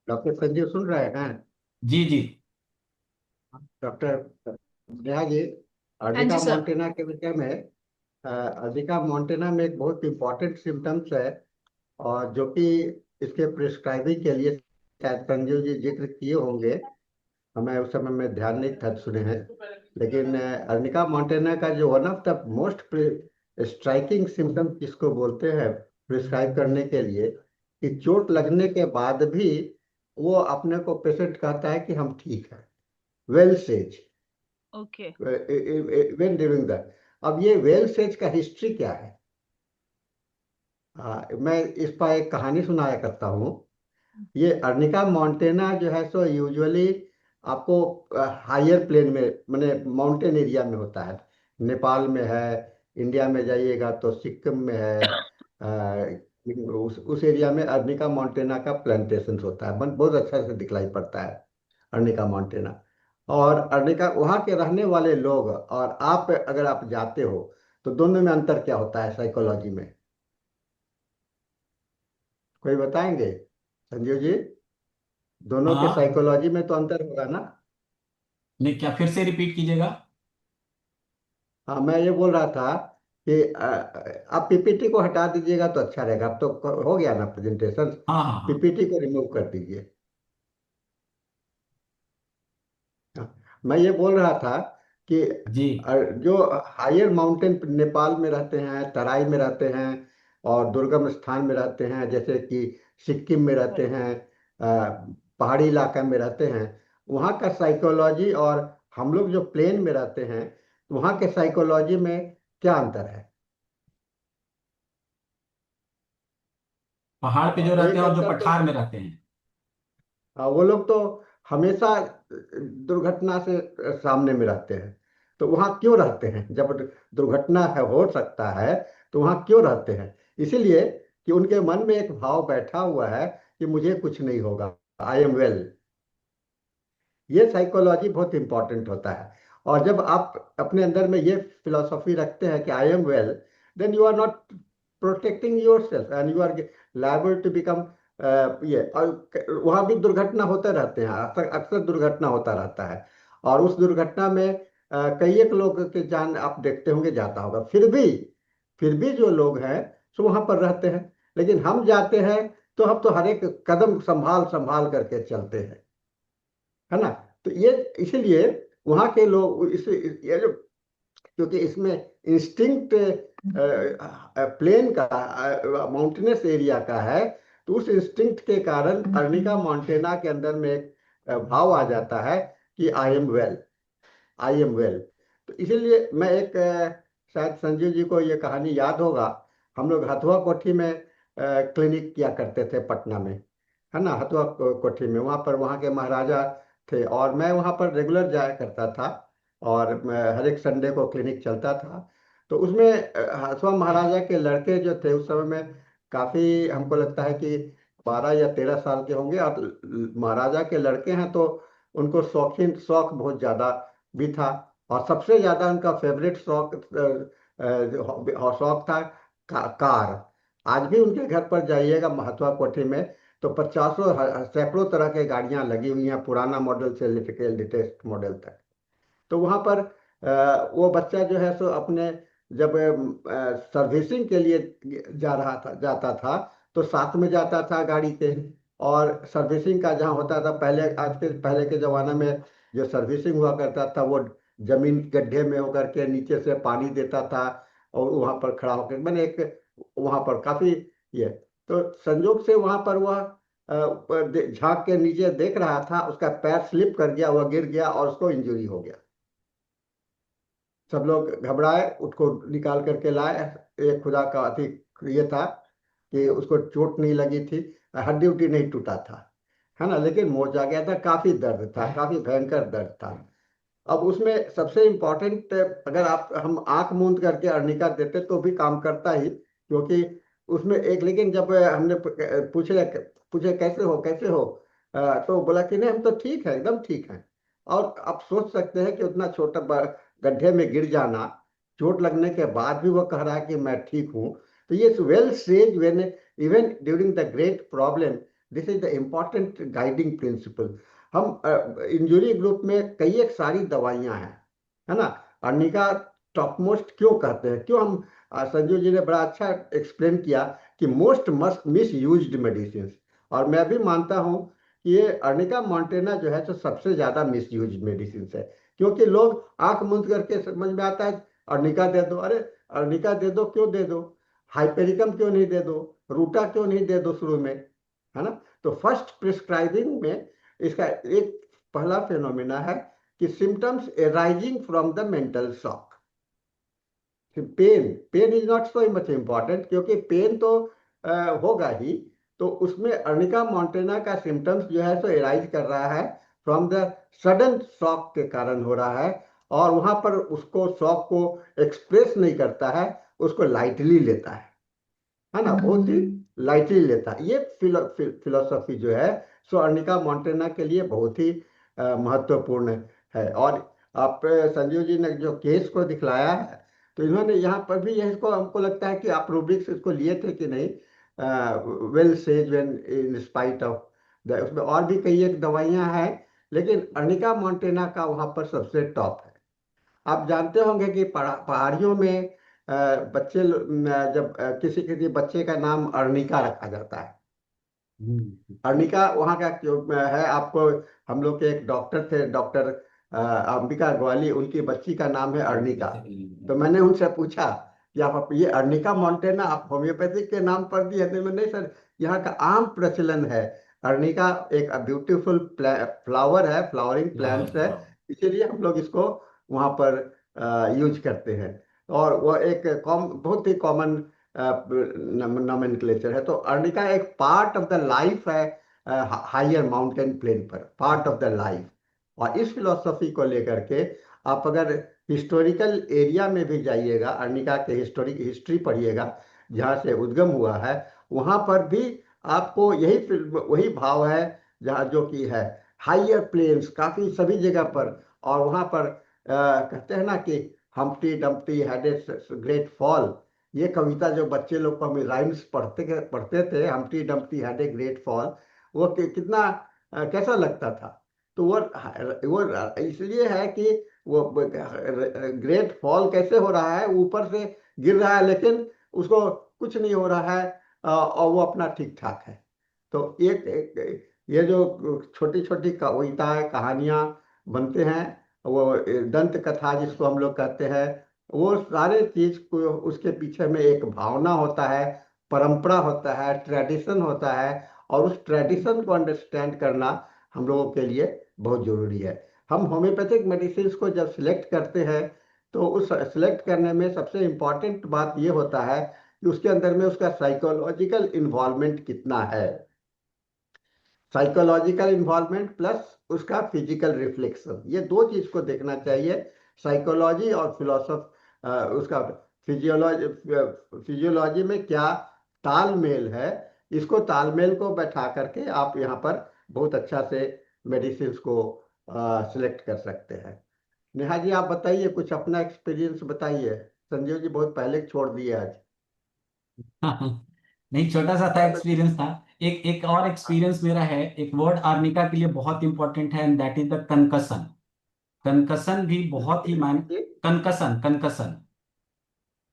डॉक्टर संजीव सुन रहे हैं? जी जी। डॉक्टर नेहा जी, हाँ जी अर्निका सर। मोंटेना के विषय में, अर्निका मोंटेना में एक बहुत इंपॉर्टेंट सिम्टम्स है, और जो कि इसके प्रिस्क्राइबिंग के लिए शायद संजीव जी जिक्र किए होंगे। हमें उस समय में ध्यान नहीं था, सुने हैं। लेकिन अर्निका मोंटेना का जो one of the most striking symptom किसको बोलते हैं प्रिस्क्राइब करने के लिए, कि चोट लगने के बाद भी वो अपने को पेशेंट कहता है कि हम ठीक है, well says, okay. When during the. अब ये वेल सेज का हिस्ट्री क्या है? मैं इस पर एक कहानी सुनाया करता हूँ। ये अर्निका मोंटेना जो है सो यूजुअली आपको हायर प्लेन में, माने माउंटेन एरिया में होता है। नेपाल में है, इंडिया में जाइएगा तो सिक्किम में है। उस एरिया में अर्निका मोंटेना का प्लांटेशन होता है, बहुत अच्छा से दिखलाई पड़ता है अर्निका मोंटेना। और अर्निका वहाँ के रहने वाले लोग और आप अगर आप जाते हो तो दोनों में अंतर क्या होता है साइकोलॉजी में? कोई बताएंगे संजीव जी? दोनों के हाँ, साइकोलॉजी में तो अंतर होगा ना? नहीं, क्या फिर से रिपीट कीजिएगा? हाँ, मैं ये बोल रहा था कि आप पीपीटी को हटा दीजिएगा तो अच्छा रहेगा। अब तो हो गया ना प्रेजेंटेशन। हाँ हाँ हाँ। पीपीटी को रिमूव कर दीजिए। हाँ, मैं ये बोल रहा था कि जी। जो हायर माउंटेन नेपाल में रहते हैं, तराई में रहते हैं, और दुर्गम स्थान में रहते हैं, जैसे कि सिक्किम में रहते हैं, पहाड़ी इलाका में रहते हैं, वहाँ का साइकोलॉजी और हम लोग जो प्लेन में रहते हैं वहाँ के साइकोलॉजी में क्या अंतर है? पहाड़ पे जो रहते एक हैं और जो अंतर तो, पठार में रहते हैं। वो लोग तो हमेशा दुर्घटना से सामने में रहते हैं। तो वहाँ क्यों रहते हैं जब दुर्घटना है, हो सकता है, तो वहाँ क्यों रहते हैं? इसीलिए कि उनके मन में एक भाव बैठा हुआ है कि मुझे कुछ नहीं होगा, आई एम वेल। ये साइकोलॉजी बहुत इंपॉर्टेंट होता है। और जब आप अपने अंदर में ये फिलोसॉफी रखते हैं कि I am well, then you are not protecting yourself and you are liable to become, ये। और वहाँ भी दुर्घटना होते रहते हैं, अक्सर अक्सर दुर्घटना होता रहता है। और उस दुर्घटना में कई एक लोग के जान आप देखते होंगे जाता होगा। फिर भी जो लोग हैं सो वहाँ पर रहते हैं। लेकिन हम जाते हैं तो हम तो हर एक कदम संभाल संभाल करके चलते हैं, है ना? तो ये इसीलिए वहाँ के लोग इस ये जो, क्योंकि इसमें इंस्टिंक्ट प्लेन का, माउंटेनस एरिया का है, तो उस इंस्टिंक्ट के कारण अर्निका मोंटेना के अंदर में एक भाव आ जाता है कि I am well, I am well. तो इसीलिए मैं एक शायद संजीव जी को ये कहानी याद होगा, हम लोग हथुआ कोठी में क्लिनिक किया करते थे पटना में, है ना, हथुआ कोठी में, वहाँ पर वहाँ के महाराजा थे और मैं वहाँ पर रेगुलर जाया करता था, और हर एक संडे को क्लिनिक चलता था। तो उसमें हथुआ महाराजा के लड़के जो थे उस समय में काफ़ी, हमको लगता है कि 12 या 13 साल के होंगे, और महाराजा के लड़के हैं तो उनको शौक बहुत ज़्यादा भी था। और सबसे ज्यादा उनका फेवरेट शौक था कार। आज भी उनके घर पर जाइएगा महात्मा कोठी में, तो पचासों सैकड़ों तरह के गाड़ियां लगी हुई हैं, पुराना मॉडल से लेकर लेटेस्ट मॉडल तक। तो वहां पर वो बच्चा जो है सो अपने, जब सर्विसिंग के लिए जाता था, तो साथ में जाता था गाड़ी के। और सर्विसिंग का जहाँ होता था पहले, आज के पहले के जमाने में जो सर्विसिंग हुआ करता था वो जमीन गड्ढे में होकर के नीचे से पानी देता था, और वहां पर खड़ा होकर मैंने एक, वहां पर काफी ये, तो संजोग से वहां पर वह झांक के नीचे देख रहा था, उसका पैर स्लिप कर गया, वह गिर गया और उसको इंजरी हो गया। सब लोग घबराए, उसको निकाल करके लाए। एक खुदा का अधिक ये था कि उसको चोट नहीं लगी थी, हड्डी उड्डी नहीं टूटा था, है ना, लेकिन मोच आ गया था, काफी दर्द था, काफी भयंकर दर्द था। अब उसमें सबसे इम्पोर्टेंट, अगर आप हम आंख मूंद करके अर्निका देते तो भी काम करता ही, क्योंकि उसमें एक, लेकिन जब हमने पूछे पूछे कैसे हो कैसे हो, तो बोला कि नहीं हम तो ठीक है, एकदम ठीक है। और आप सोच सकते हैं कि उतना छोटा गड्ढे में गिर जाना, चोट लगने के बाद भी वो कह रहा है कि मैं ठीक हूँ। तो ये well says when even during the great problem, this is the important guiding principal. हम इंजुरी ग्रुप में कई एक सारी दवाइयां हैं, है ना। अर्निका टॉप मोस्ट क्यों कहते हैं, क्यों हम, संजू जी ने बड़ा अच्छा एक्सप्लेन किया कि most must miss used medicine. और मैं भी मानता हूँ कि ये अर्निका मोंटेना जो है तो सबसे ज्यादा मिस यूज्ड मेडिसिन है, क्योंकि लोग आंख मूंद करके समझ में आता है अर्निका दे दो, अरे अर्निका दे दो, क्यों दे दो, हाइपेरिकम क्यों नहीं दे दो, रूटा क्यों नहीं दे दो शुरू में, है ना। तो फर्स्ट प्रिस्क्राइबिंग में इसका एक पहला फिनोमिना है कि symptoms arising from the mental shock. Pain, pain is not so much important, क्योंकि पेन तो होगा ही। तो उसमें अर्निका मोंटेना का सिम्टम्स जो है सो एराइज कर रहा है फ्रॉम द सडन शॉक के कारण हो रहा है, और वहां पर उसको शॉक को एक्सप्रेस नहीं करता है, उसको लाइटली लेता है ना, बहुत ही लाइटली लेता है। ये फिलोसफी जो है सो अर्निका मोंटेना के लिए बहुत ही महत्वपूर्ण है। और आप संजीव जी ने जो केस को दिखलाया है, तो इन्होंने यहाँ पर भी यह, इसको हमको लगता है कि आप रूब्रिक्स इसको लिए थे कि नहीं, well says when in spite of the, उसमें और भी कई एक दवाइयां हैं, लेकिन अर्निका मोंटेना का वहां पर सबसे टॉप है। आप जानते होंगे कि पहाड़ियों में जब किसी किसी बच्चे का नाम अर्निका रखा जाता है। अर्निका वहाँ का क्यों है आपको, हम लोग के एक डॉक्टर थे, डॉक्टर अंबिका ग्वाली, उनकी बच्ची का नाम है अर्निका। तो मैंने उनसे पूछा कि आप ये अर्निका मोंटेना आप होम्योपैथिक के नाम पर दिए, तो मैं नहीं सर, यहाँ का आम प्रचलन है, अर्निका एक ब्यूटीफुल फ्लावर है, फ्लावरिंग प्लांट है, इसीलिए हम लोग इसको वहाँ पर यूज करते हैं। और वो एक बहुत ही कॉमन नोमेनक्लेचर है। तो अर्निका एक पार्ट ऑफ द लाइफ है, हायर माउंटेन प्लेन पर, पार्ट ऑफ द लाइफ। और इस फिलोसफी को लेकर के आप अगर हिस्टोरिकल एरिया में भी जाइएगा, अर्निका के हिस्टोरिक हिस्ट्री पढ़िएगा, जहाँ से उद्गम हुआ है, वहाँ पर भी आपको वही भाव है, जहाँ जो कि है हायर प्लेन्स काफी सभी जगह पर। और वहाँ पर कहते हैं ना कि Humpty Dumpty had a great fall, ये कविता जो बच्चे लोग को हमें राइम्स पढ़ते थे, Humpty Dumpty had a great fall, वो कितना कैसा लगता था। तो वो इसलिए है कि वो ग्रेट फॉल कैसे हो रहा है, ऊपर से गिर रहा है लेकिन उसको कुछ नहीं हो रहा है, और वो अपना ठीक ठाक है। तो ये जो छोटी छोटी कविताएं कहानियां बनते हैं, वो दंत कथा जिसको हम लोग कहते हैं, वो सारे चीज को, उसके पीछे में एक भावना होता है, परंपरा होता है, ट्रेडिशन होता है। और उस ट्रेडिशन को अंडरस्टैंड करना हम लोगों के लिए बहुत जरूरी है। हम होम्योपैथिक मेडिसिन को जब सिलेक्ट करते हैं, तो उस सिलेक्ट करने में सबसे इम्पोर्टेंट बात ये होता है कि उसके अंदर में उसका साइकोलॉजिकल इन्वॉल्वमेंट कितना है। साइकोलॉजिकल इन्वॉल्वमेंट प्लस उसका फिजिकल रिफ्लेक्शन, ये दो चीज को देखना चाहिए। साइकोलॉजी और उसका फिजियोलॉजी, फिजियोलॉजी में क्या तालमेल है, इसको तालमेल को बैठा करके आप यहाँ पर बहुत अच्छा से मेडिसिन को सिलेक्ट कर सकते हैं। नेहा जी, आप बताइए, कुछ अपना एक्सपीरियंस बताइए। संजीव जी बहुत पहले छोड़ दिए आज। नहीं, छोटा सा था एक्सपीरियंस था। एक एक और एक्सपीरियंस मेरा है, एक वर्ड आर्निका के लिए बहुत इंपॉर्टेंट है, एंड दैट इज द कंकसन। कंकसन भी बहुत ही मान, कंकसन कंकसन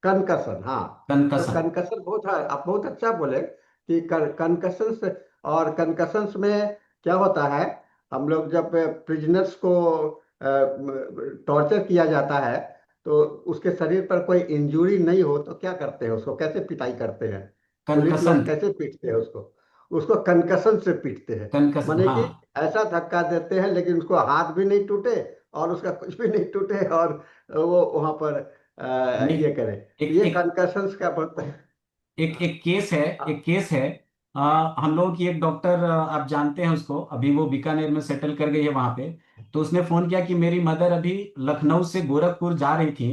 कंकशन, हाँ। तो कंकसन। कंकशन बहुत है, आप बहुत अच्छा बोले कि कंकशन से, और कंकशन में क्या होता है, हम लोग जब प्रिजनर्स को टॉर्चर किया जाता है, तो उसके शरीर पर कोई इंजरी नहीं हो तो क्या करते हैं, उसको कैसे पिटाई करते हैं? पुलिस कंकसन, लोग कैसे पीटते हैं उसको? उसको कंकशन से पीटते हैं। कंकसन, माने हाँ। कि ऐसा धक्का देते हैं लेकिन उसको हाथ भी नहीं टूटे और उसका कुछ भी नहीं टूटे, और वो वहां पर नहीं, ये करे। तो एक ये एक कंकशंस का बहुत। एक केस है, एक हाँ, केस है। हम लोग की एक डॉक्टर, आप जानते हैं उसको, अभी वो बीकानेर में सेटल कर गई है वहां पे। तो उसने फोन किया कि मेरी मदर अभी लखनऊ से गोरखपुर जा रही थी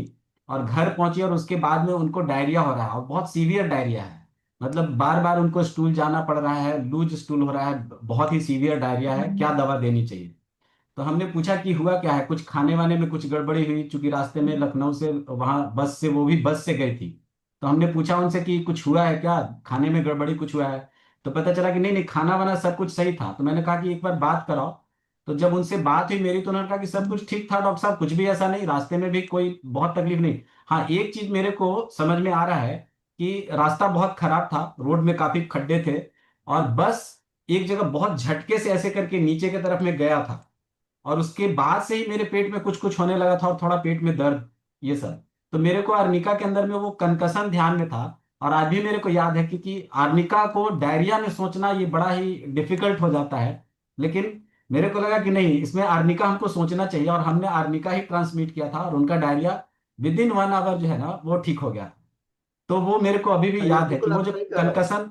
और घर पहुंची, और उसके बाद में उनको डायरिया हो रहा है, और बहुत सीवियर डायरिया है। मतलब बार बार उनको स्टूल जाना पड़ रहा है, लूज स्टूल हो रहा है, बहुत ही सीवियर डायरिया है, क्या दवा देनी चाहिए? तो हमने पूछा कि हुआ क्या है, कुछ खाने वाने में कुछ गड़बड़ी हुई, चूंकि रास्ते में लखनऊ से वहां बस से, वो भी बस से गई थी। तो हमने पूछा उनसे कि कुछ हुआ है क्या, खाने में गड़बड़ी कुछ हुआ है? तो पता चला कि नहीं नहीं, खाना वाना सब कुछ सही था। तो मैंने कहा कि एक बार बात कराओ। तो जब उनसे बात हुई मेरी, तो उन्होंने कहा कि सब कुछ ठीक था डॉक्टर साहब, कुछ भी ऐसा नहीं, रास्ते में भी कोई बहुत तकलीफ नहीं। हाँ, एक चीज मेरे को समझ में आ रहा है कि रास्ता बहुत खराब था, रोड में काफी खड्डे थे, और बस एक जगह बहुत झटके से ऐसे करके नीचे की तरफ में गया था, और उसके बाद से ही मेरे पेट में कुछ कुछ होने लगा था, और थोड़ा पेट में दर्द, ये सब। तो मेरे को आर्निका के अंदर में वो कंकसन ध्यान में था। और आज भी मेरे को याद है, क्योंकि आर्निका को डायरिया में सोचना ये बड़ा ही डिफिकल्ट हो जाता है। लेकिन मेरे को लगा कि नहीं, इसमें आर्निका हमको सोचना चाहिए, और हमने आर्निका ही ट्रांसमिट किया था, और उनका डायरिया विद इन 1 आवर जो है ना, वो ठीक हो गया। तो वो मेरे को अभी भी ये याद है कि बिल्कुल वो आप जो सही कह रहे हैं। कंकसन,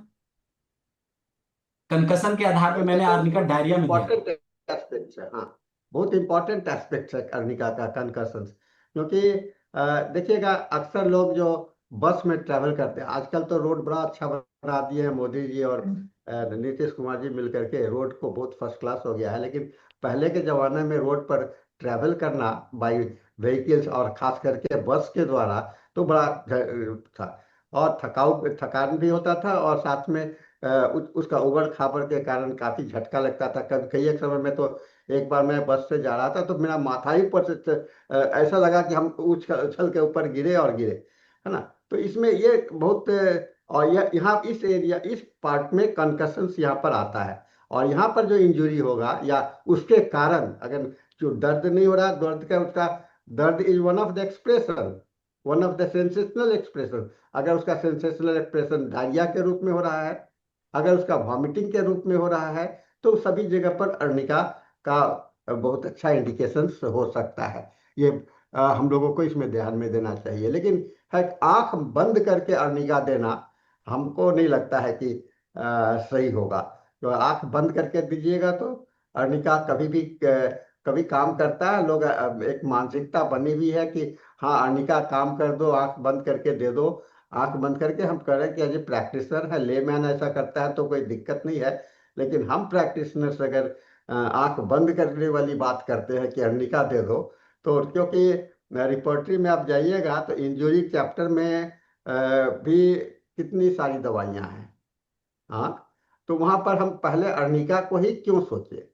कंकसन के आधार पे मैंने कंकशन आर्निका बहुत डायरिया में दिया था। इंपॉर्टेंट एस्पेक्ट है, हाँ। बहुत इंपॉर्टेंट एस्पेक्ट है कर्निका का, कंकशन। क्योंकि देखिएगा, अक्सर लोग जो बस में ट्रैवल करते हैं, आजकल तो रोड बड़ा अच्छा बना दिए हैं मोदी जी और नीतीश कुमार जी मिलकर के, रोड को बहुत फर्स्ट क्लास हो गया है। लेकिन पहले के जमाने में रोड पर ट्रैवल करना बाई व्हीकल्स, और खास करके बस के द्वारा, तो बड़ा था। और थकान भी होता था, और साथ में उसका उबड़ खाबड़ के कारण काफी झटका लगता था। कभी कई एक समय में तो, एक बार मैं बस से जा रहा था तो मेरा माथा ही ऊपर से ऐसा लगा कि हम उछल उछल के ऊपर गिरे और गिरे, है ना। तो इसमें ये बहुत और यह यहाँ इस एरिया, इस पार्ट में कंकशन यहाँ पर आता है। और यहाँ पर जो इंजरी होगा या उसके कारण, अगर जो दर्द नहीं हो रहा, दर्द का उसका, दर्द is one of the expression, one of the sensational expression. अगर उसका सेंसेशनल एक्सप्रेशन डायरिया के रूप में हो रहा है, अगर उसका वॉमिटिंग के रूप में हो रहा है, तो सभी जगह पर अर्निका का बहुत अच्छा इंडिकेशन हो सकता है। ये हम लोगों को इसमें ध्यान में देना चाहिए। लेकिन है, आंख बंद करके अर्निका देना हमको नहीं लगता है कि सही होगा। तो आंख बंद करके दीजिएगा तो अर्निका कभी भी कभी काम करता है। लोग एक मानसिकता बनी हुई है कि हाँ, अर्निका काम कर दो, आंख बंद करके दे दो। आंख बंद करके हम कह रहे हैं कि अजय प्रैक्टिशनर है, लेमैन ऐसा करता है तो कोई दिक्कत नहीं है। लेकिन हम प्रैक्टिशनर्स अगर आंख बंद करने वाली बात करते हैं कि अर्निका दे दो, तो क्योंकि रिपोर्टरी में आप जाइएगा तो इंजरी चैप्टर में भी कितनी सारी दवाइयां हैं। हाँ, तो वहां पर हम पहले अर्निका को ही क्यों सोचे,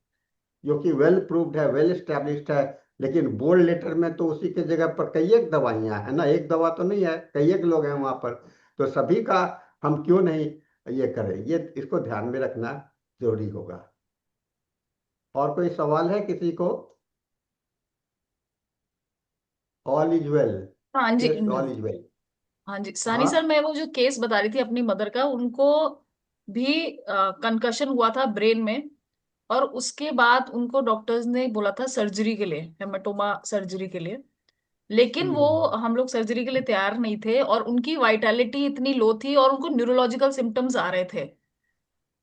जो कि वेल प्रूव्ड है, वेल स्टैब्लिश्ड है। लेकिन बोल्ड लेटर में तो उसी के जगह पर कई एक दवाइयां है ना, एक दवा तो नहीं है, कई एक लोग हैं वहां पर। तो सभी का हम क्यों नहीं ये करें, ये इसको ध्यान में रखना जरूरी होगा। और कोई सवाल है किसी को? All is well. हाँ जी। Yes, all is well. हाँ जी सानी हाँ। सर, मैं वो जो केस बता रही थी अपनी मदर का, उनको भी कंकशन हुआ था ब्रेन में। और उसके बाद उनको डॉक्टर्स ने बोला था सर्जरी के लिए, हेमाटोमा सर्जरी के लिए। लेकिन वो हम्म। हम लोग सर्जरी के लिए तैयार नहीं थे, और उनकी वाइटैलिटी इतनी लो थी और उनको न्यूरोलॉजिकल सिम्टम्स आ रहे थे।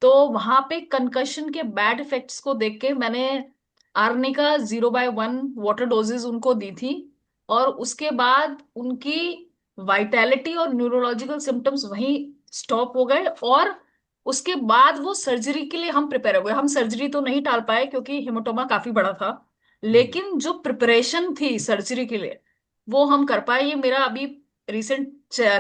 तो वहां पे कंकशन के बैड इफेक्ट्स को देख के मैंने आर्निका 0/1 वाटर डोजेज उनको दी थी। और उसके बाद उनकी वाइटैलिटी और न्यूरोलॉजिकल सिम्टम्स वहीं स्टॉप हो गए। और उसके बाद वो सर्जरी के लिए हम प्रिपेयर हो गए। हम सर्जरी तो नहीं टाल पाए क्योंकि हेमाटोमा काफी बड़ा था, हम्म। लेकिन जो प्रिपरेशन थी सर्जरी के लिए वो हम कर पाए। ये मेरा अभी रिसेंट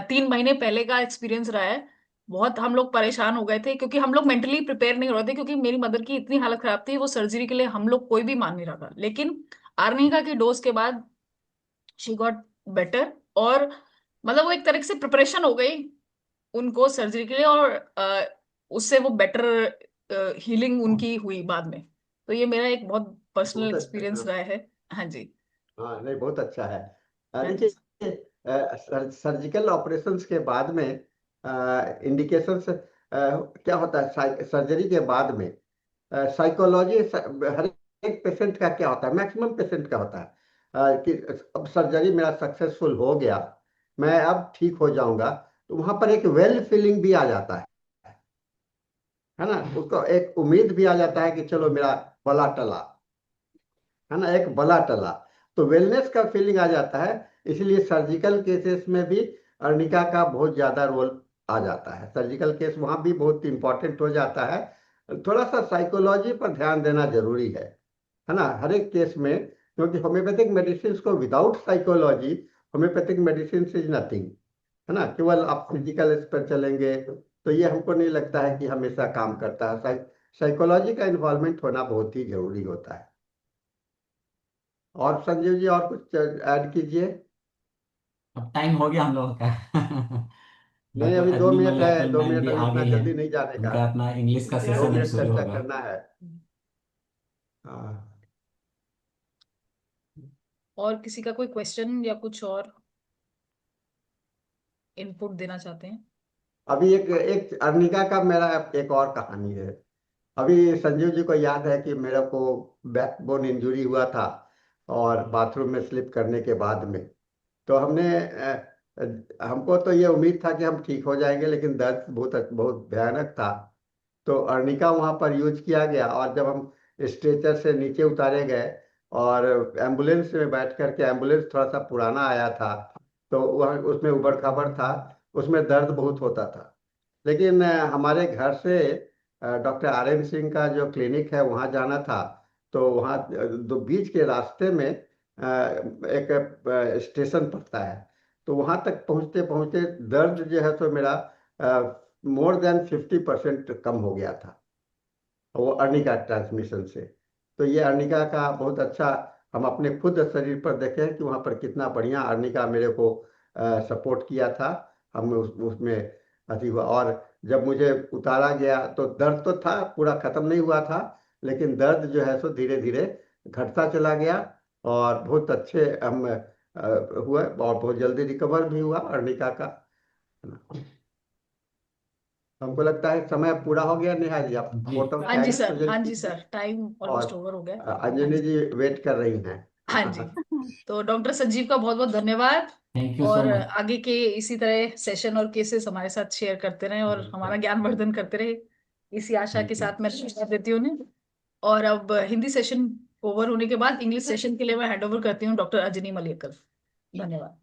3 महीने पहले का एक्सपीरियंस रहा है। बहुत हम लोग परेशान हो गए थे क्योंकि हम लोग मेंटली प्रिपेयर नहीं हो रहे थे, क्योंकि मेरी मदर की इतनी हालत खराब थी, वो सर्जरी के लिए हम लोग कोई भी मान नहीं रहा था। लेकिन आर्निका की डोज के बाद शी गॉट बेटर। और मतलब वो एक तरह से प्रिपरेशन हो गई उनको सर्जरी के लिए, और उससे वो बेटर हीलिंग उनकी हुई बाद में। तो ये मेरा एक बहुत पर्सनल बहुत एक्सपीरियंस अच्छा। रहा है। हाँ जी। हाँ, नहीं, बहुत अच्छा है। हाँ जी। देखिए, सर्जिकल ऑपरेशंस के बाद में इंडिकेशंस क्या होता है सर्जरी के बाद में। साइकोलॉजी हर एक पेशेंट का क्या होता है, मैक्सिमम पेशेंट का होता है कि अब सर्जरी मेरा सक्सेसफुल हो गया, मैं अब ठीक हो जाऊंगा। तो वहां पर एक वेल फीलिंग भी आ जाता है ना, उसको एक उम्मीद भी आ जाता है कि चलो मेरा बला टला, है ना, एक बला टला। तो वेलनेस का फीलिंग आ जाता है। इसलिए सर्जिकल केसेस में भी अर्निका का बहुत ज्यादा रोल आ जाता है। सर्जिकल केस वहां भी बहुत इंपॉर्टेंट हो जाता है। थोड़ा सा साइकोलॉजी पर ध्यान देना जरूरी है ना, हर एक केस में। क्योंकि होम्योपैथिक मेडिसिन को without psychology, homeopathic medicine is nothing, है ना। केवल आप फिजिकल इस पर चलेंगे तो ये हमको नहीं लगता है कि हमेशा काम करता है। साइकोलॉजी का इन्वॉल्वमेंट होना बहुत ही जरूरी होता है। और संजीव जी, और कुछ ऐड कीजिए। अब टाइम हो गया हम लोगों का। नहीं, डॉक्टर अभी दो अजनी मिनट है, मलियाकल दो मैम मिनट भी अभी आ इतना गई हैं। जल्दी नहीं जाने का। उनका अपना इंग्लिश का दो सेशन अब मिनट शुरू चर्चा होगा। करना है। हाँ। और किसी का कोई क्वेश्चन या कुछ और इनपुट देना चाहते हैं? अभी एक एक अर्निका का मेरा एक और कहानी है। अभी संजीव जी को याद है कि मेरे को बैकबोन इंजरी हुआ था, और बाथरूम में स्लिप करने के बाद में, तो हमको तो ये उम्मीद था कि हम ठीक हो जाएंगे, लेकिन दर्द बहुत बहुत भयानक था। तो अर्निका वहां पर यूज किया गया, और जब हम स्ट्रेचर से नीचे उतारे गए और एम्बुलेंस में बैठ करके, एम्बुलेंस थोड़ा सा पुराना आया था, तो वह उसमें उबड़ खाबड़ था, उसमें दर्द बहुत होता था। लेकिन हमारे घर से डॉक्टर आर एन सिंह का जो क्लिनिक है वहाँ जाना था। तो वहाँ दो बीच के रास्ते में एक स्टेशन पड़ता है। तो वहाँ तक पहुँचते पहुँचते दर्द जो है सो मेरा मोर देन 50% कम हो गया था, वो अर्निका ट्रांसमिशन से। तो ये अर्निका का बहुत अच्छा, हम अपने खुद शरीर पर देखें कि वहाँ पर कितना बढ़िया अर्निका मेरे को सपोर्ट किया था। हम उसमें अति हुआ। और जब मुझे उतारा गया तो दर्द तो था, पूरा खत्म नहीं हुआ था, लेकिन दर्द जो है सो धीरे धीरे घटता चला गया। और बहुत अच्छे हम हुए, और बहुत जल्दी रिकवर भी हुआ अर्निका का। हमको लगता है समय पूरा हो गया, नेहा जी, आप जी। वोट ऑफ हाँ जी थैंक्स सर, हाँ प्रेजेंट जी कीजिए। सर, टाइम ऑलमोस्ट और ओवर हो गया। हाँ अंजलि जी। जी वेट कर रही हैं। हाँ जी। तो डॉक्टर संजीव का बहुत बहुत धन्यवाद। थैंक यू सो और मच। आगे के इसी तरह सेशन और केसेस हमारे साथ शेयर करते रहें और हमारा ज्ञानवर्धन करते रहे, इसी आशा के थैंक यू। साथ मैं शुरुआत देती हूँ उन्हें। और अब हिंदी सेशन ओवर होने के बाद इंग्लिश सेशन के लिए मैं हैंड ओवर करती हूँ डॉक्टर अजनी मलियकल। धन्यवाद।